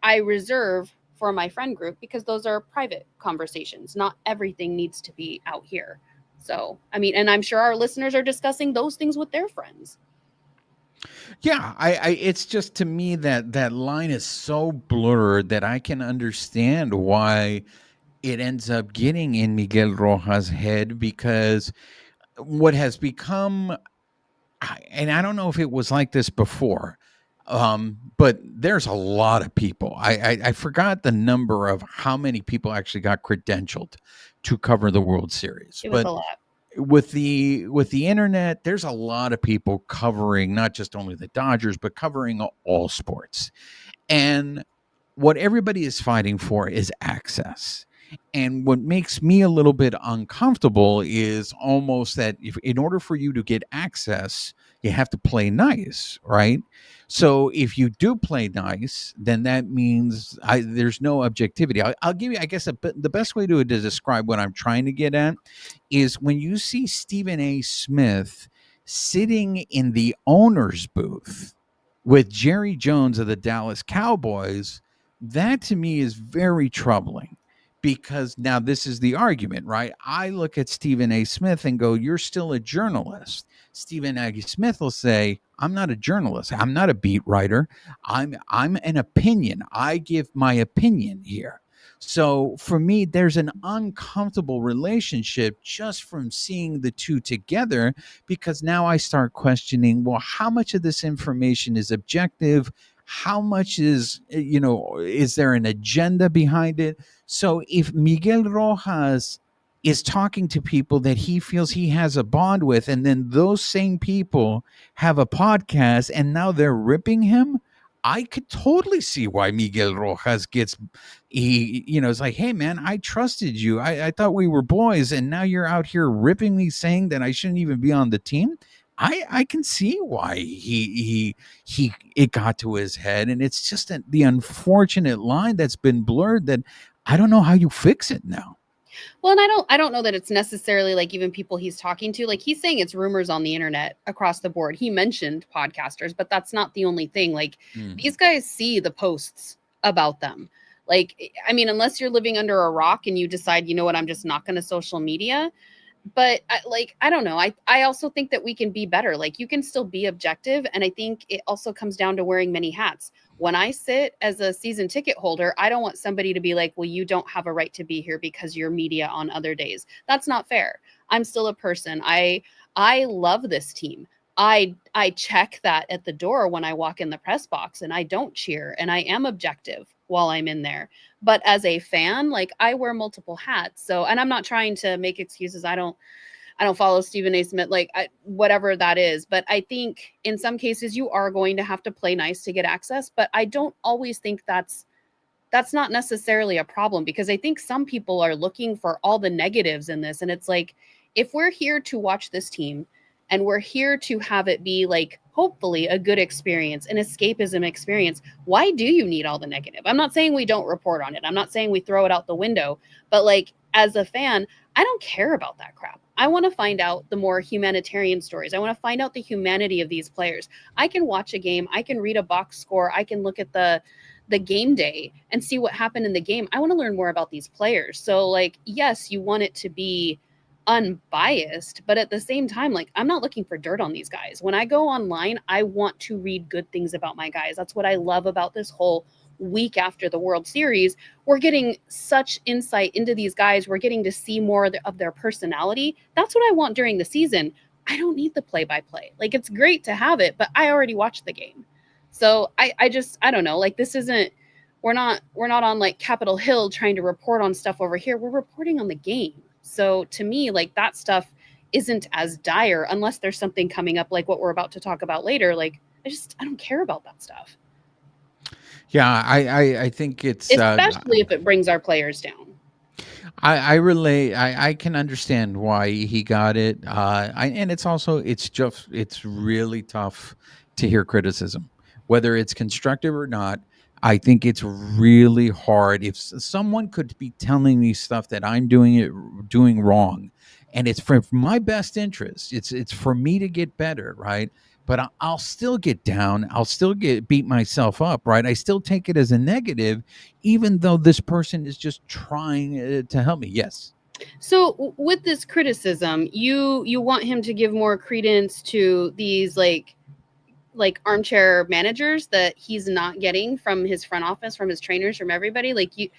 reserve for my friend group because those are private conversations. Not everything needs to be out here. So, I mean, and I'm sure our listeners are discussing those things with their friends. yeah, it's just to me that that line is so blurred that I can understand why it ends up getting in Miguel Rojas' head because what has become, and I don't know if it was like this before, but there's a lot of people. I forgot the number of how many people actually got credentialed to cover the World Series, It was but a lot. with the internet, there's a lot of people covering not just only the Dodgers, but covering all sports. And what everybody is fighting for is access. And what makes me a little bit uncomfortable is almost that if, in order for you to get access, you have to play nice, right? So if you do play nice, then that means there's no objectivity. I'll give you, I guess, the best way to describe what I'm trying to get at is when you see Stephen A. Smith sitting in the owner's booth with Jerry Jones of the Dallas Cowboys, that to me is very troubling because now this is the argument, right? I look at Stephen A. Smith and go, you're still a journalist. Stephen A. Smith will say, I'm not a journalist. I'm not a beat writer. I'm an opinion. I give my opinion here. So for me, there's an uncomfortable relationship just from seeing the two together because now I start questioning, well, how much of this information is objective? How much is, is there an agenda behind it? So if Miguel Rojas is talking to people that he feels he has a bond with, and then those same people have a podcast and now they're ripping him, I could totally see why Miguel Rojas gets, it's like, hey man, I trusted you. I thought we were boys, and now you're out here ripping me, saying that I shouldn't even be on the team. I can see why he it got to his head, and it's just the unfortunate line that's been blurred that I don't know how you fix it now. Well, and I don't know that it's necessarily like even people he's talking to. Like he's saying it's rumors on the internet across the board. He mentioned podcasters, but that's not the only thing. Like these guys see the posts about them. Like I mean, unless you're living under a rock and you decide, you know what, I'm just not going to social media. But I don't know. I also think that we can be better. Like you can still be objective, and I think it also comes down to wearing many hats. When I sit as a season ticket holder, I don't want somebody to be like, well, you don't have a right to be here because you're media on other days. That's not fair. I'm still a person. I love this team. I check that at the door when I walk in the press box, and I don't cheer, and I am objective while I'm in there. But as a fan, like I wear multiple hats. So, and I'm not trying to make excuses. I don't follow Stephen A. Smith, whatever that is. But I think in some cases you are going to have to play nice to get access. But I don't always think that's not necessarily a problem, because I think some people are looking for all the negatives in this. And it's like, if we're here to watch this team and we're here to have it be like, hopefully a good experience, an escapism experience, why do you need all the negative? I'm not saying we don't report on it. I'm not saying we throw it out the window, but like as a fan, I don't care about that crap. I want to find out the more humanitarian stories. I want to find out the humanity of these players. I can watch a game. I can read a box score. I can look at the game day and see what happened in the game. I want to learn more about these players. So like, yes, you want it to be unbiased, but at the same time, like, I'm not looking for dirt on these guys. When I go online, I want to read good things about my guys. That's what I love about this whole week after the World Series. We're getting such insight into these guys. We're getting to see more of their personality. That's what I want during the season. I don't need the play-by-play. Like, it's great to have it, but I already watched the game. So I don't know. Like, this isn't, we're not on like Capitol Hill trying to report on stuff over here. We're reporting on the game. So to me, like, that stuff isn't as dire unless there's something coming up like what we're about to talk about later. Like, I don't care about that stuff. Yeah, I think it's Especially if it brings our players down. I relate. I can understand why he got it. And it's also it's really tough to hear criticism, whether it's constructive or not. I think it's really hard if someone could be telling me stuff that I'm doing wrong, and it's for my best interest. It's for me to get better, right? But I'll still get down. I'll still get beat myself up, right? I still take it as a negative, even though this person is just trying to help me. Yes. So with this criticism, you want him to give more credence to these like armchair managers that he's not getting from his front office, from his trainers, from everybody. Like, you,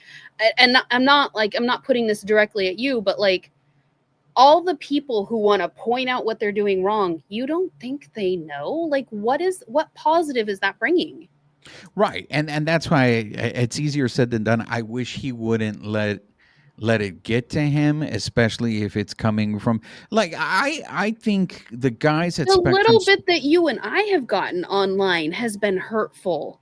and I'm not putting this directly at you, but like, all the people who want to point out what they're doing wrong, you don't think they know? Like, what positive is that bringing? Right. And that's why it's easier said than done. I wish he wouldn't let it get to him, especially if it's coming from, like, I think the guys at The Spectrum. little bit that you and I have gotten online has been hurtful,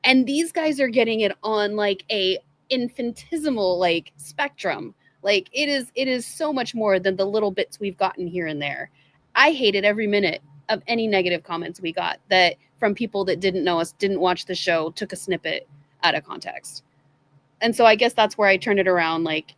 and these guys are getting it on like a infinitesimal like spectrum. Like, it is so much more than the little bits we've gotten here and there. I hated every minute of any negative comments we got that from people that didn't know us, didn't watch the show, took a snippet out of context. And so I guess that's where I turned it around, like,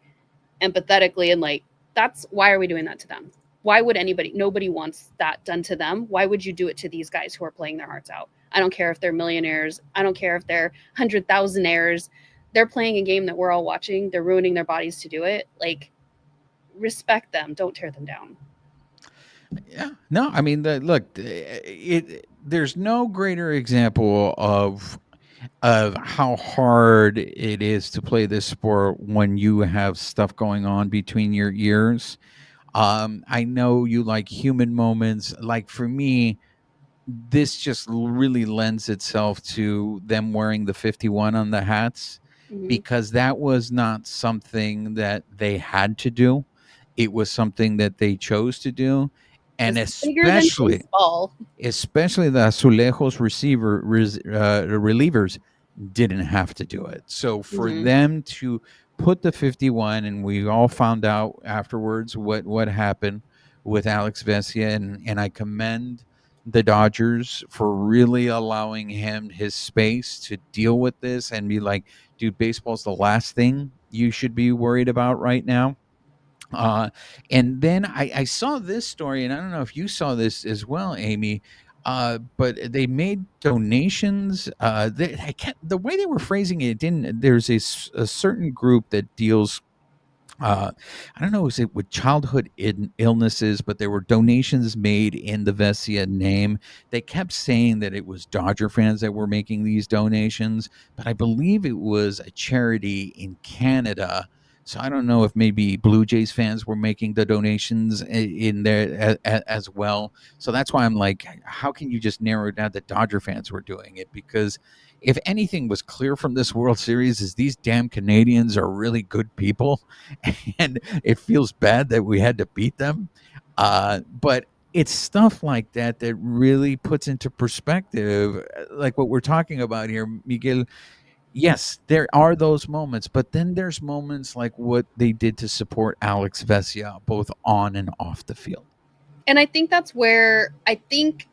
empathetically, and like, that's why are we doing that to them? Why would nobody wants that done to them? Why would you do it to these guys who are playing their hearts out? I don't care if they're millionaires. I don't care if they're 100,000aires. They're playing a game that we're all watching. They're ruining their bodies to do it. Like, respect them. Don't tear them down. Yeah. No, I mean, look, there's no greater example of how hard it is to play this sport when you have stuff going on between your ears. I know you like human moments. Like, for me, this just really lends itself to them wearing the 51 on the hats, Mm-hmm. because that was not something that they had to do. It was something that they chose to do. And It's bigger than baseball. especially the Azulejos relievers didn't have to do it. So for Mm-hmm. them to put the 51, and we all found out afterwards what happened with Alex Vesia, and I commend the Dodgers for really allowing him his space to deal with this and be like, dude, baseball's the last thing you should be worried about right now. Uh, and then I saw this story, and I don't know if you saw this as well, Amy. But they made donations. The way they were phrasing it didn't. There's a certain group that deals. I don't know, is it with childhood illnesses, but there were donations made in the Vesia name. They kept saying that it was Dodger fans that were making these donations, but I believe it was a charity in Canada. So I don't know if maybe Blue Jays fans were making the donations in there as well. So that's why I'm like, how can you just narrow it down that Dodger fans were doing it? Because if anything was clear from this World Series, is these damn Canadians are really good people, and it feels bad that we had to beat them. But it's stuff like that that really puts into perspective, like what we're talking about here, Miguel. Yes, there are those moments, but then there's moments like what they did to support Alex Vesia, both on and off the field. And I think that's where I think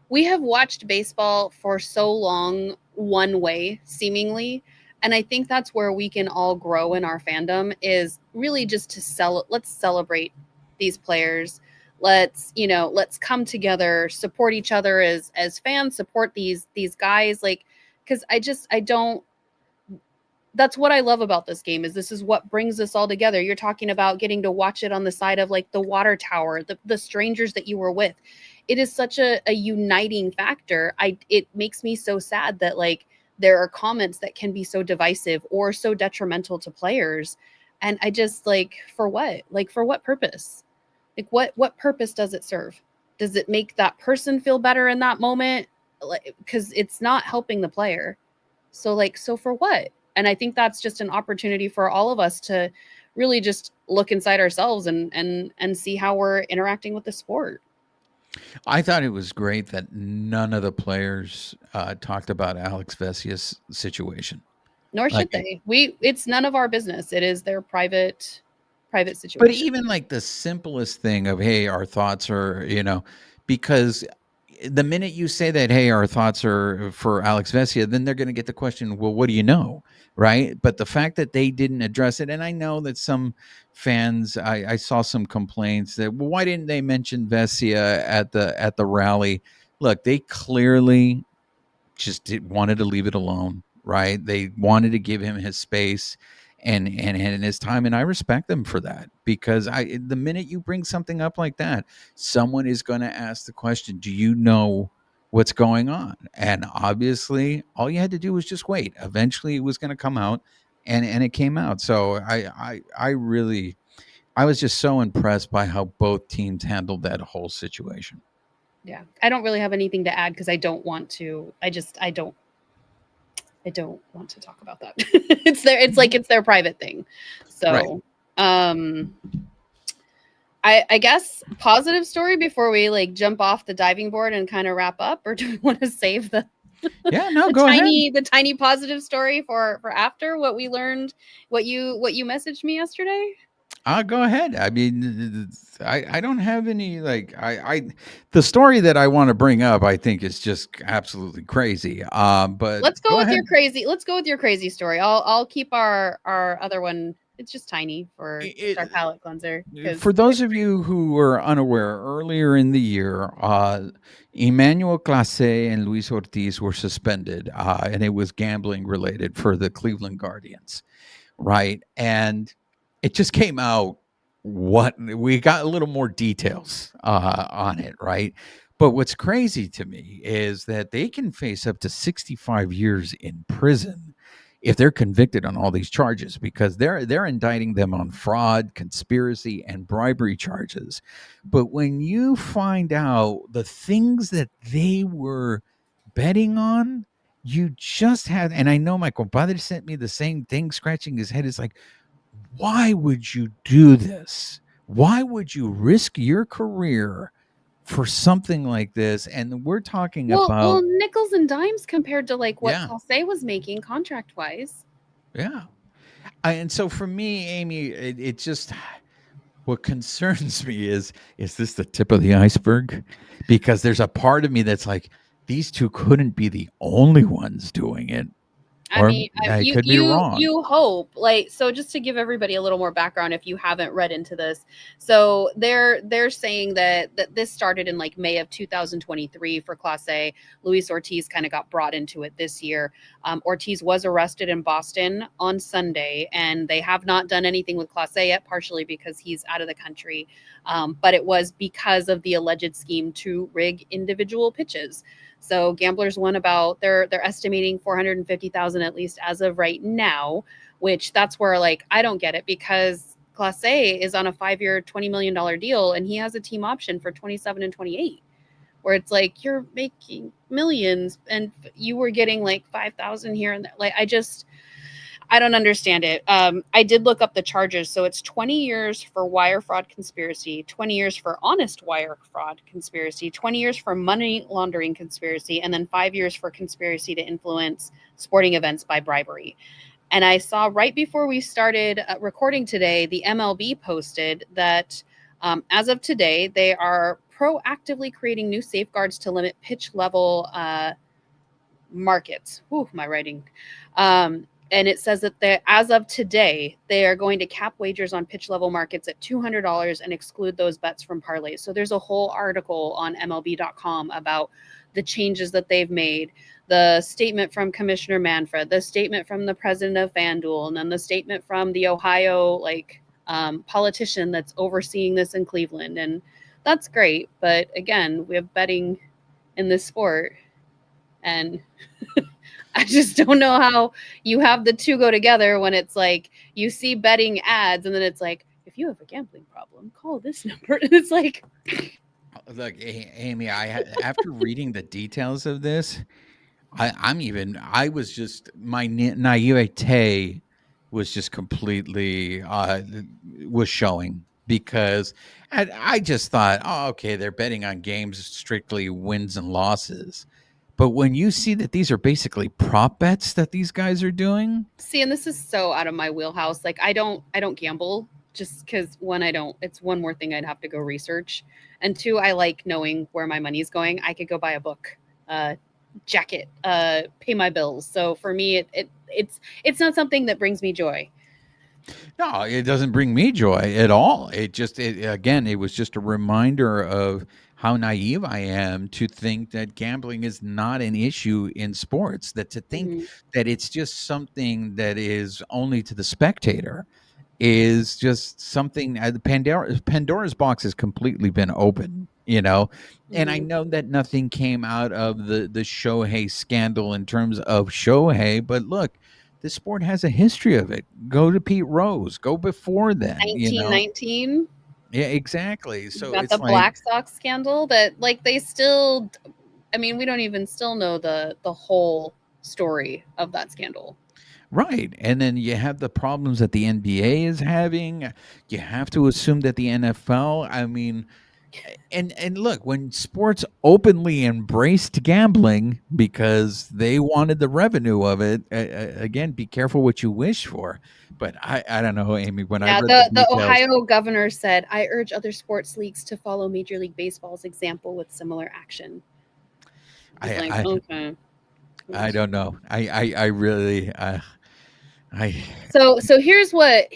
we have watched baseball for so long one way, seemingly. And I think that's where we can all grow in our fandom, is really just to let's celebrate these players. Let's come together, support each other as fans, support these guys. Like, because I don't, that's what I love about this game, is this is what brings us all together. You're talking about getting to watch it on the side of like the water tower, the strangers that you were with. It is such a uniting factor. It makes me so sad that like there are comments that can be so divisive or so detrimental to players. And I just like, for what? Like, for what purpose? Like, what purpose does it serve? Does it make that person feel better in that moment? Like, because it's not helping the player. So like, so for what? And I think that's just an opportunity for all of us to really just look inside ourselves and see how we're interacting with the sport. I thought it was great that none of the players talked about Alex Vesia's situation. Nor Like, should they. It's none of our business. It is their private but situation. even like the simplest thing of, hey, our thoughts are, because the minute you say that, hey, our thoughts are for Alex Vesia, then they're going to get the question, well, what do you know? Right. But the fact that they didn't address it, and I know that some fans, I saw some complaints that, well, why didn't they mention Vesia at the rally? Look, they clearly wanted to leave it alone, right? They wanted to give him his space and his time, and I respect them for that, because the minute you bring something up like that, someone is going to ask the question, do you know what's going on? And obviously all you had to do was just wait. Eventually it was going to come out, and it came out. So I really, I was just so impressed by how both teams handled that whole situation. Yeah. I don't really have anything to add because I don't want to. I don't want to talk about that. It's like it's their private thing. Right. So I guess positive story before we like jump off the diving board and kind of wrap up, or do we want to save the Yeah, no, go ahead. the tiny positive story for after what we learned, what you messaged me yesterday? I'll go ahead. I mean, I don't have any like the story that I want to bring up, I think, is just absolutely crazy. But Let's go go with ahead. your crazy. Let's go with your crazy story. I'll keep our other one. It's just tiny for just our palate cleanser. For those of you who are unaware, earlier in the year, Emmanuel Clase and Luis Ortiz were suspended, and it was gambling related for the Cleveland Guardians, right? And it just came out, what we got a little more details on it, right? But what's crazy to me is that they can face up to 65 years in prison if they're convicted on all these charges, because they're indicting them on fraud, conspiracy, and bribery charges. But when you find out the things that they were betting on, you just had, and I know my compadre sent me the same thing, scratching his head. It's like, why would you do this? Why would you risk your career for something like this? And we're talking well, about, nickels and dimes compared to like what yeah, Clase was making contract wise. yeah. And so for me, Amy, it just, what concerns me is this the tip of the iceberg? Because there's a part of me that's like, these two couldn't be the only ones doing it, I or mean, I could be wrong. you hope, like, so just to give everybody a little more background if you haven't read into this. So they're saying that this started in like May of 2023 for Clase. Luis Ortiz kind of got brought into it this year. Ortiz was arrested in Boston on Sunday, and they have not done anything with Clase yet, partially because he's out of the country. But it was because of the alleged scheme to rig individual pitches. So gamblers won about, they're estimating 450,000 at least as of right now, which that's where like I don't get it, because Clase is on a 5-year $20 million deal and he has a team option for 27 and 28, where it's like you're making millions and you were getting like 5,000 here and there. Like I don't understand it. I did look up the charges. So it's 20 years for wire fraud conspiracy, 20 years for honest wire fraud conspiracy, 20 years for money laundering conspiracy, and then 5 years for conspiracy to influence sporting events by bribery. And I saw right before we started recording today, the MLB posted that as of today, they are proactively creating new safeguards to limit pitch level markets. Whew, my writing. And it says that as of today, they are going to cap wagers on pitch level markets at $200 and exclude those bets from parlays. So there's a whole article on MLB.com about the changes that they've made, the statement from Commissioner Manfred, the statement from the president of FanDuel, and then the statement from the Ohio politician that's overseeing this in Cleveland. And that's great. But again, we have betting in this sport. And I just don't know how you have the two go together when it's like you see betting ads and then it's like, if you have a gambling problem, call this number. And it's like, Look, Amy, after reading the details of this, I was just my naivete was just completely was showing because I just thought, oh, okay, they're betting on games strictly wins and losses. But when you see that these are basically prop bets that these guys are doing, see, and this is so out of my wheelhouse. Like I don't gamble just because one, I don't, it's one more thing I'd have to go research. And two, I like knowing where my money's going. I could go buy a book, jacket, pay my bills. So for me, it's not something that brings me joy. no, it doesn't bring me joy at all. Again, it was just a reminder of how naive I am to think that gambling is not an issue in sports, that to think Mhm. that it's just something that is only to the spectator is just something the Pandora's box has completely been open, and I Mhm. know that nothing came out of the Shohei scandal in terms of Shohei, but look, the sport has a history of it. Go to Pete Rose, go before then, 1919. Yeah, exactly. You've So got the it's like, Black Sox scandal that like they still, I mean, we don't even still know the whole story of that scandal. right. And then you have the problems that the NBA is having. You have to assume that the NFL, I mean, and look, when sports openly embraced gambling because they wanted the revenue of it, again, be careful what you wish for. But I don't know, Amy, when I Yeah, read the the details, Ohio governor said, "I urge other sports leagues to follow Major League Baseball's example with similar action." It's I like, I okay. I don't know. I really I So here's what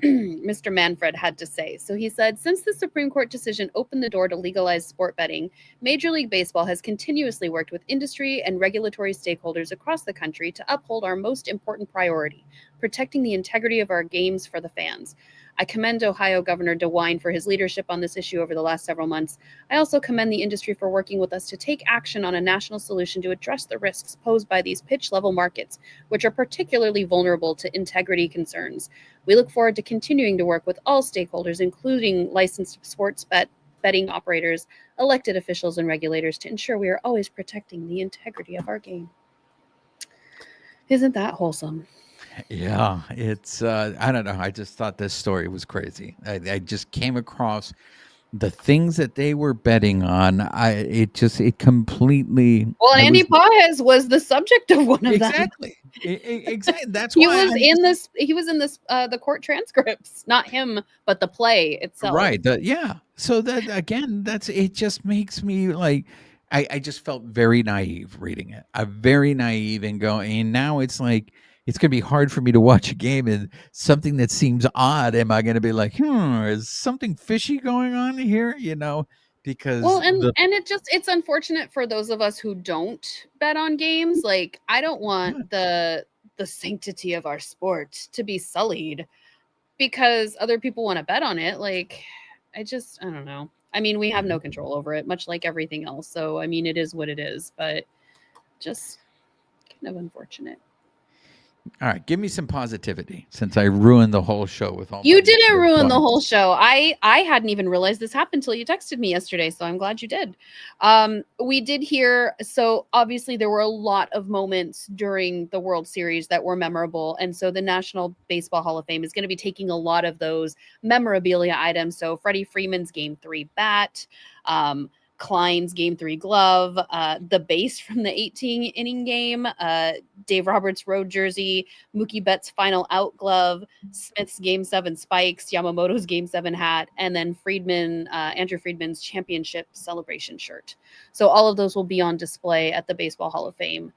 Mr. Manfred had to say. So he said, since the Supreme Court decision opened the door to legalize sport betting, Major League Baseball has continuously worked with industry and regulatory stakeholders across the country to uphold our most important priority, protecting the integrity of our games for the fans. I commend Ohio Governor DeWine for his leadership on this issue over the last several months. I also commend the industry for working with us to take action on a national solution to address the risks posed by these pitch level markets, which are particularly vulnerable to integrity concerns. We look forward to continuing to work with all stakeholders, including licensed betting operators, elected officials, and regulators, to ensure we are always protecting the integrity of our game. Isn't that wholesome? yeah, it's I don't know. I just thought this story was crazy. I just came across the things that they were betting on. It completely Well, I Andy was Paez was the subject of one of them. exactly. Exactly. That's He why was I'm in just this. He was in this. The court transcripts, not him, but the play itself. right. Yeah. So that again, that's it just makes me like I just felt very naive reading it. I'm very naive and going and now it's like it's gonna be hard for me to watch a game and something that seems odd. Am I gonna be like, is something fishy going on here? Well, Because and the it's unfortunate for those of us who don't bet on games. Like I don't want yeah, the sanctity of our sport to be sullied because other people want to bet on it. Like I don't know. I mean, we have no control over it, much like everything else. So I mean, it is what it is, but just kind of unfortunate. all right, give me some positivity since I ruined the whole show with all my You didn't negative ruin the whole points. show. I hadn't even realized this happened until you texted me yesterday, so I'm glad you did. We did hear, so obviously there were a lot of moments during the World Series that were memorable, and so the National Baseball Hall of Fame is going to be taking a lot of those memorabilia items. So Freddie Freeman's Game 3 bat, Klein's Game 3 glove, the base from the 18-inning game, Dave Roberts' road jersey, Mookie Betts' final out glove, Smith's Game 7 spikes, Yamamoto's Game 7 hat, and then Andrew Friedman's championship celebration shirt. So all of those will be on display at the Baseball Hall of Fame.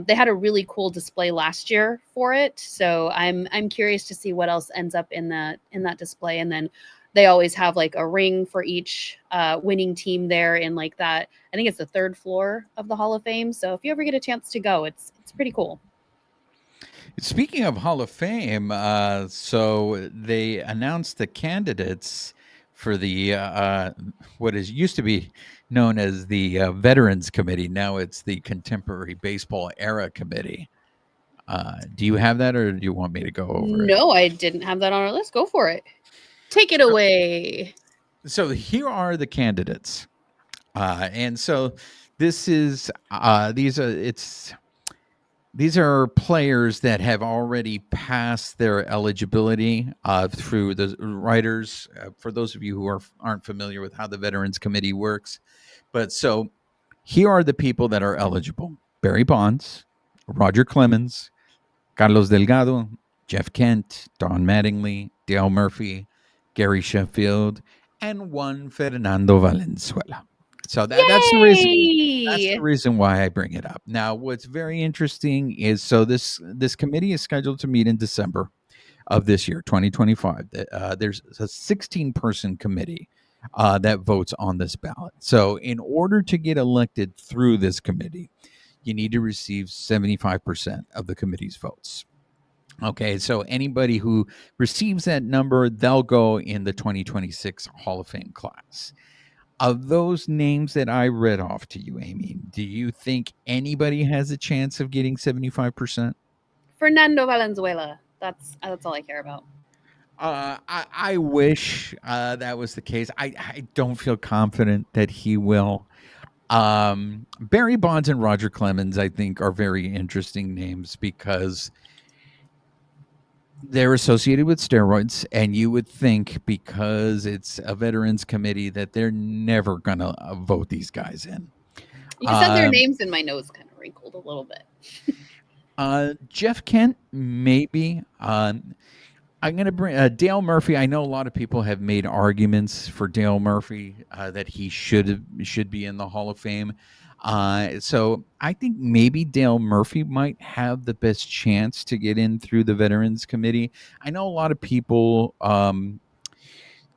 They had a really cool display last year for it, so I'm curious to see what else ends up in that display. And then they always have like a ring for each winning team there in like that. I think it's the third floor of the Hall of Fame. So if you ever get a chance to go, it's pretty cool. Speaking of Hall of Fame, so they announced the candidates for the what is used to be known as the Veterans Committee. Now it's the Contemporary Baseball Era Committee. Do you have that, or do you want me to go over it? No, I didn't have that on our list. Go for it. Take it away. So here are the candidates, and so this is these are players that have already passed their eligibility through the writers. For those of you who aren't familiar with how the Veterans Committee works, but so here are the people that are eligible: Barry Bonds, Roger Clemens, Carlos Delgado, Jeff Kent, Don Mattingly, Dale Murphy, Gary Sheffield, and Juan Fernando Valenzuela. So that's the reason. That's the Yay! reason why I bring it up. Now, what's very interesting is so this committee is scheduled to meet in December of this year, 2025. There's a 16-person committee that votes on this ballot. So, in order to get elected through this committee, you need to receive 75% of the committee's votes. Okay, so anybody who receives that number, they'll go in the 2026 Hall of Fame class. Of those names that I read off to you, Amy, do you think anybody has a chance of getting 75%? Fernando Valenzuela. That's all I care about. I wish that was the case. I don't feel confident that he will. Barry Bonds and Roger Clemens, I think, are very interesting names because they're associated with steroids, and you would think because it's a veterans committee that they're never going to vote these guys in. You said their names, and my nose kind of wrinkled a little bit. Jeff Kent, maybe. I'm going to bring Dale Murphy. I know a lot of people have made arguments for Dale Murphy that he should be in the Hall of Fame. So I think maybe Dale Murphy might have the best chance to get in through the Veterans Committee. I know a lot of people.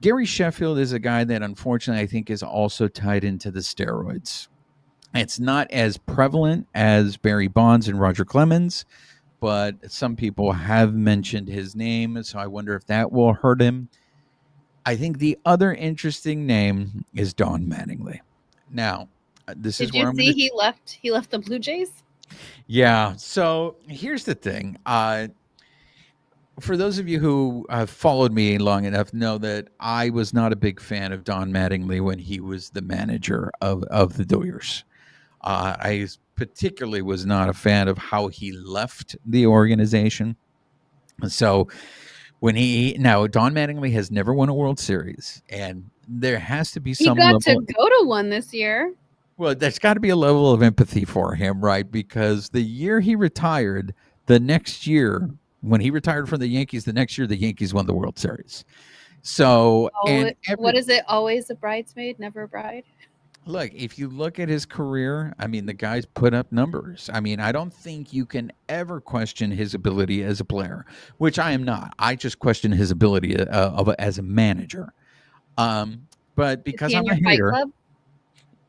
Gary Sheffield is a guy that unfortunately I think is also tied into the steroids. It's not as prevalent as Barry Bonds and Roger Clemens, but some people have mentioned his name, so I wonder if that will hurt him. I think the other interesting name is Don Mattingly. Now, this is Did where you I'm see going to. he left the Blue Jays? Yeah. So here's the thing. For those of you who have followed me long enough, know that I was not a big fan of Don Mattingly when he was the manager of the Doyers. I particularly was not a fan of how he left the organization. So when Don Mattingly has never won a World Series, and there has to be He some got to level. go to one this year. Well, there's got to be a level of empathy for him, right? Because the year he retired, the next year, when he retired from the Yankees, the next year the Yankees won the World Series. So, and What is it? Always a bridesmaid, never a bride. look, if you look at his career, I mean, the guy's put up numbers. I mean, I don't think you can ever question his ability as a player, which I am not. I just question his ability as a manager. But Is because he in I'm a your Fight hater, Club?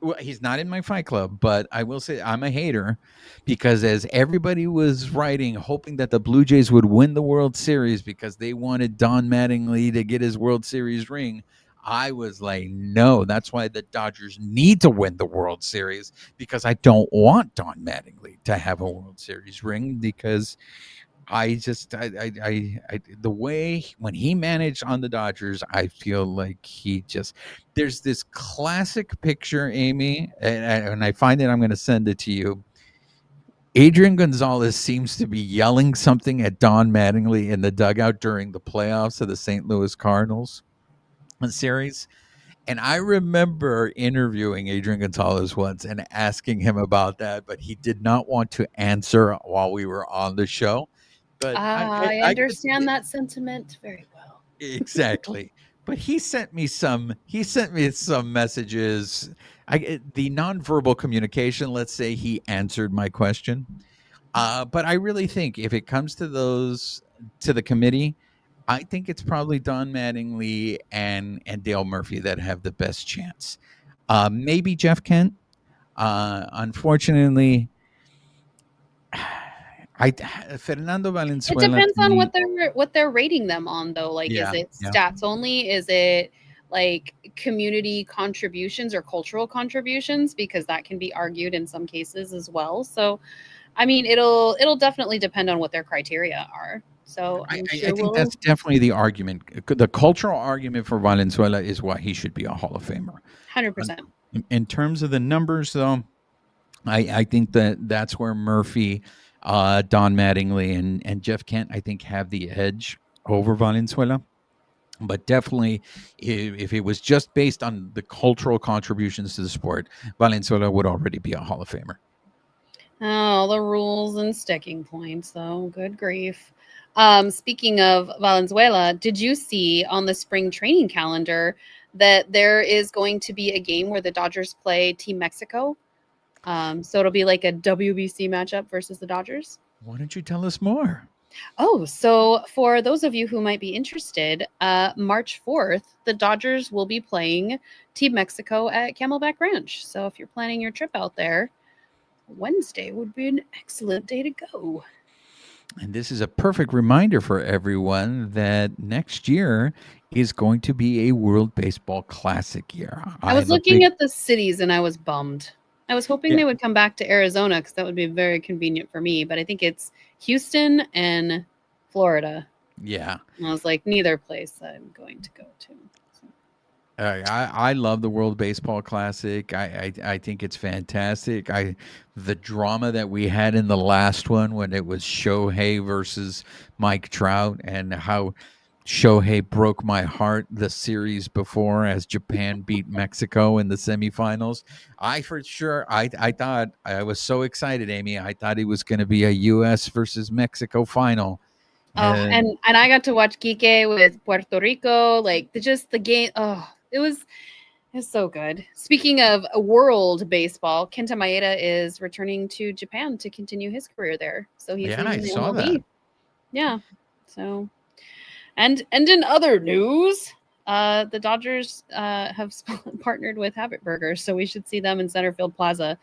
well, he's not in my fight club, but I will say I'm a hater because as everybody was writing, hoping that the Blue Jays would win the World Series because they wanted Don Mattingly to get his World Series ring, I was like, no, that's why the Dodgers need to win the World Series because I don't want Don Mattingly to have a World Series ring because the way when he managed on the Dodgers, I feel like there's this classic picture, Amy, and I find it, I'm going to send it to you. Adrian Gonzalez seems to be yelling something at Don Mattingly in the dugout during the playoffs of the St. Louis Cardinals series. And I remember interviewing Adrian Gonzalez once and asking him about that, but he did not want to answer while we were on the show. But I I could understand that sentiment very well. exactly. But he sent me some messages. The nonverbal communication, let's say he answered my question. But I really think if it comes to the committee, I think it's probably Don Mattingly and Dale Murphy that have the best chance. Maybe Jeff Kent. Unfortunately, I Fernando It Valenzuela depends to on me. what they're rating them on though. Like, is Yeah, it yeah. stats only? Is it like community contributions or cultural contributions? Because that can be argued in some cases as well. So I mean, it'll definitely depend on what their criteria are. So I'm I sure think we'll that's definitely the argument. The cultural argument for Valenzuela is why he should be a Hall of Famer. 100%. In terms of the numbers, though, I think that's where Murphy, Don Mattingly, and Jeff Kent, I think, have the edge over Valenzuela. But definitely, if it was just based on the cultural contributions to the sport, Valenzuela would already be a Hall of Famer. Oh, the rules and sticking points, though. Good grief. Speaking of Valenzuela, did you see on the spring training calendar that there is going to be a game where the Dodgers play Team Mexico? So it'll be like a WBC matchup versus the Dodgers. Why don't you tell us more? Oh, so for those of you who might be interested, March 4th, the Dodgers will be playing Team Mexico at Camelback Ranch. So if you're planning your trip out there, Wednesday would be an excellent day to go. And this is a perfect reminder for everyone that next year is going to be a World Baseball Classic year. I was I'm a looking big at the cities and I was bummed. I was hoping yeah, they would come back to Arizona because that would be very convenient for me. But I think it's Houston and Florida. yeah. And I was like, neither place I'm going to go to. So. I love the World Baseball Classic. I think it's fantastic. The drama that we had in the last one when it was Shohei versus Mike Trout and how Shohei broke my heart the series before as Japan beat Mexico in the semifinals. I thought I was so excited, Amy. I thought it was going to be a US versus Mexico final. Oh, And and I got to watch Quique with Puerto Rico. Like the game. Oh, it's so good. Speaking of world baseball, Kenta Maeda is returning to Japan to continue his career there. So he's yeah, I leaving the saw that. MLB. Yeah. So and in other news, the Dodgers have partnered with Habit Burgers, so we should see them in Centerfield Plaza.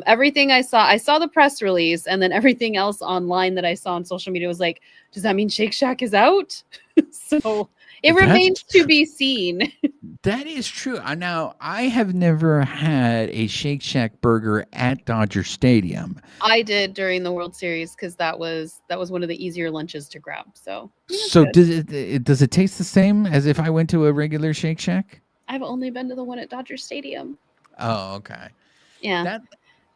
Everything I saw the press release, and then everything else online that I saw on social media was like, does that mean Shake Shack is out? So it That's remains to be seen. That is true. Now, I have never had a Shake Shack burger at Dodger Stadium. I did during the World Series because that was one of the easier lunches to grab. So it's So good. does it taste the same as if I went to a regular Shake Shack? I've only been to the one at Dodger Stadium. Oh, okay. Yeah. That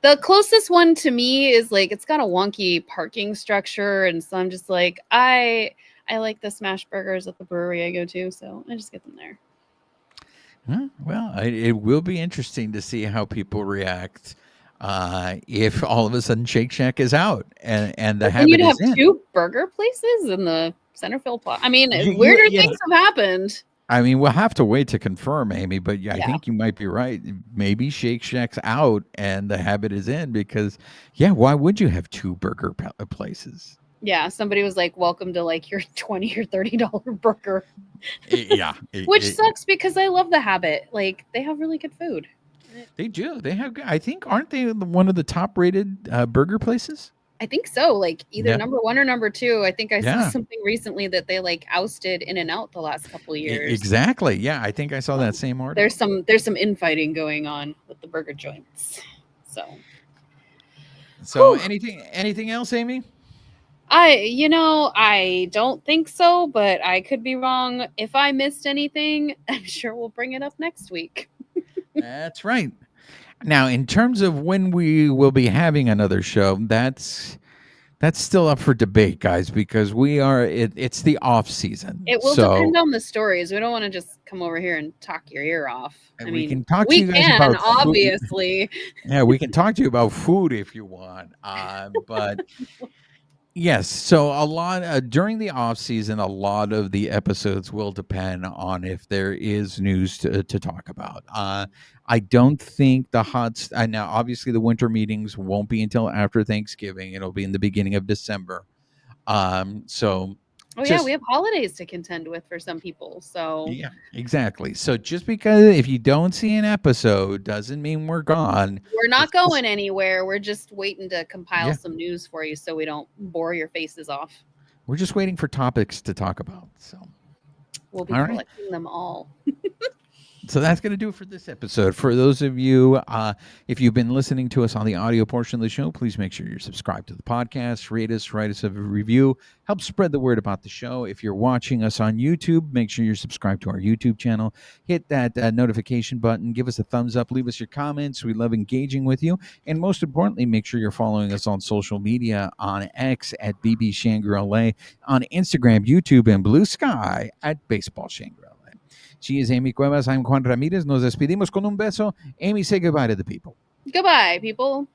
The closest one to me is like it's got a wonky parking structure, and so I'm just like I like the smash burgers at the brewery I go to, so I just get them there. well, it will be interesting to see how people react if all of a sudden Shake Shack is out and the But then you'd habit have is in. two burger places in the Centerfield Plaza. I mean, weirder Yeah. things have happened. I mean, we'll have to wait to confirm, Amy, but yeah, I Yeah. think you might be right. Maybe Shake Shack's out and the habit is in because, yeah, why would you have two burger places? Yeah, somebody was like, "Welcome to like your $20 or $30 burger," Yeah, which sucks because I love the Habit. Like they have really good food. they do. They have. I think aren't they one of the top rated burger places? I think so. Like either Yeah, number one or number two. I think I saw yeah, something recently that they like ousted In and Out the last couple of years. exactly. Yeah, I think I saw that same article. There's some infighting going on with the burger joints. So So whew. anything else, Amy? I don't think so, but I could be wrong. If I missed anything, I'm sure we'll bring it up next week. That's right. Now, in terms of when we will be having another show, that's still up for debate, guys, because it's the off season. It will So depend on the stories. We don't want to just come over here and talk your ear off. I we mean, can talk to we you guys can, about food. obviously. Yeah, we can talk to you about food if you want. But yes, so a lot during the off season, a lot of the episodes will depend on if there is news to talk about. I don't think now obviously the winter meetings won't be until after Thanksgiving. It'll be in the beginning of December. So Oh yeah, we have holidays to contend with for some people. So Yeah, exactly. So just because if you don't see an episode doesn't mean we're gone. we're not It's just- going anywhere. We're just waiting to compile Yeah. some news for you so we don't bore your faces off. We're just waiting for topics to talk about. So We'll be All right. collecting them all. So that's going to do it for this episode. For those of you, if you've been listening to us on the audio portion of the show, please make sure you're subscribed to the podcast, rate us, write us a review, help spread the word about the show. If you're watching us on YouTube, make sure you're subscribed to our YouTube channel. Hit that notification button, give us a thumbs up, leave us your comments. We love engaging with you. And most importantly, make sure you're following us on social media on X at BB Shangri-La, on Instagram, YouTube, and Bluesky at Baseball Shangri-La. She is Amie Cuevas. I'm Juan Ramirez. Nos despedimos con un beso. Amie, say goodbye to the people. Goodbye, people.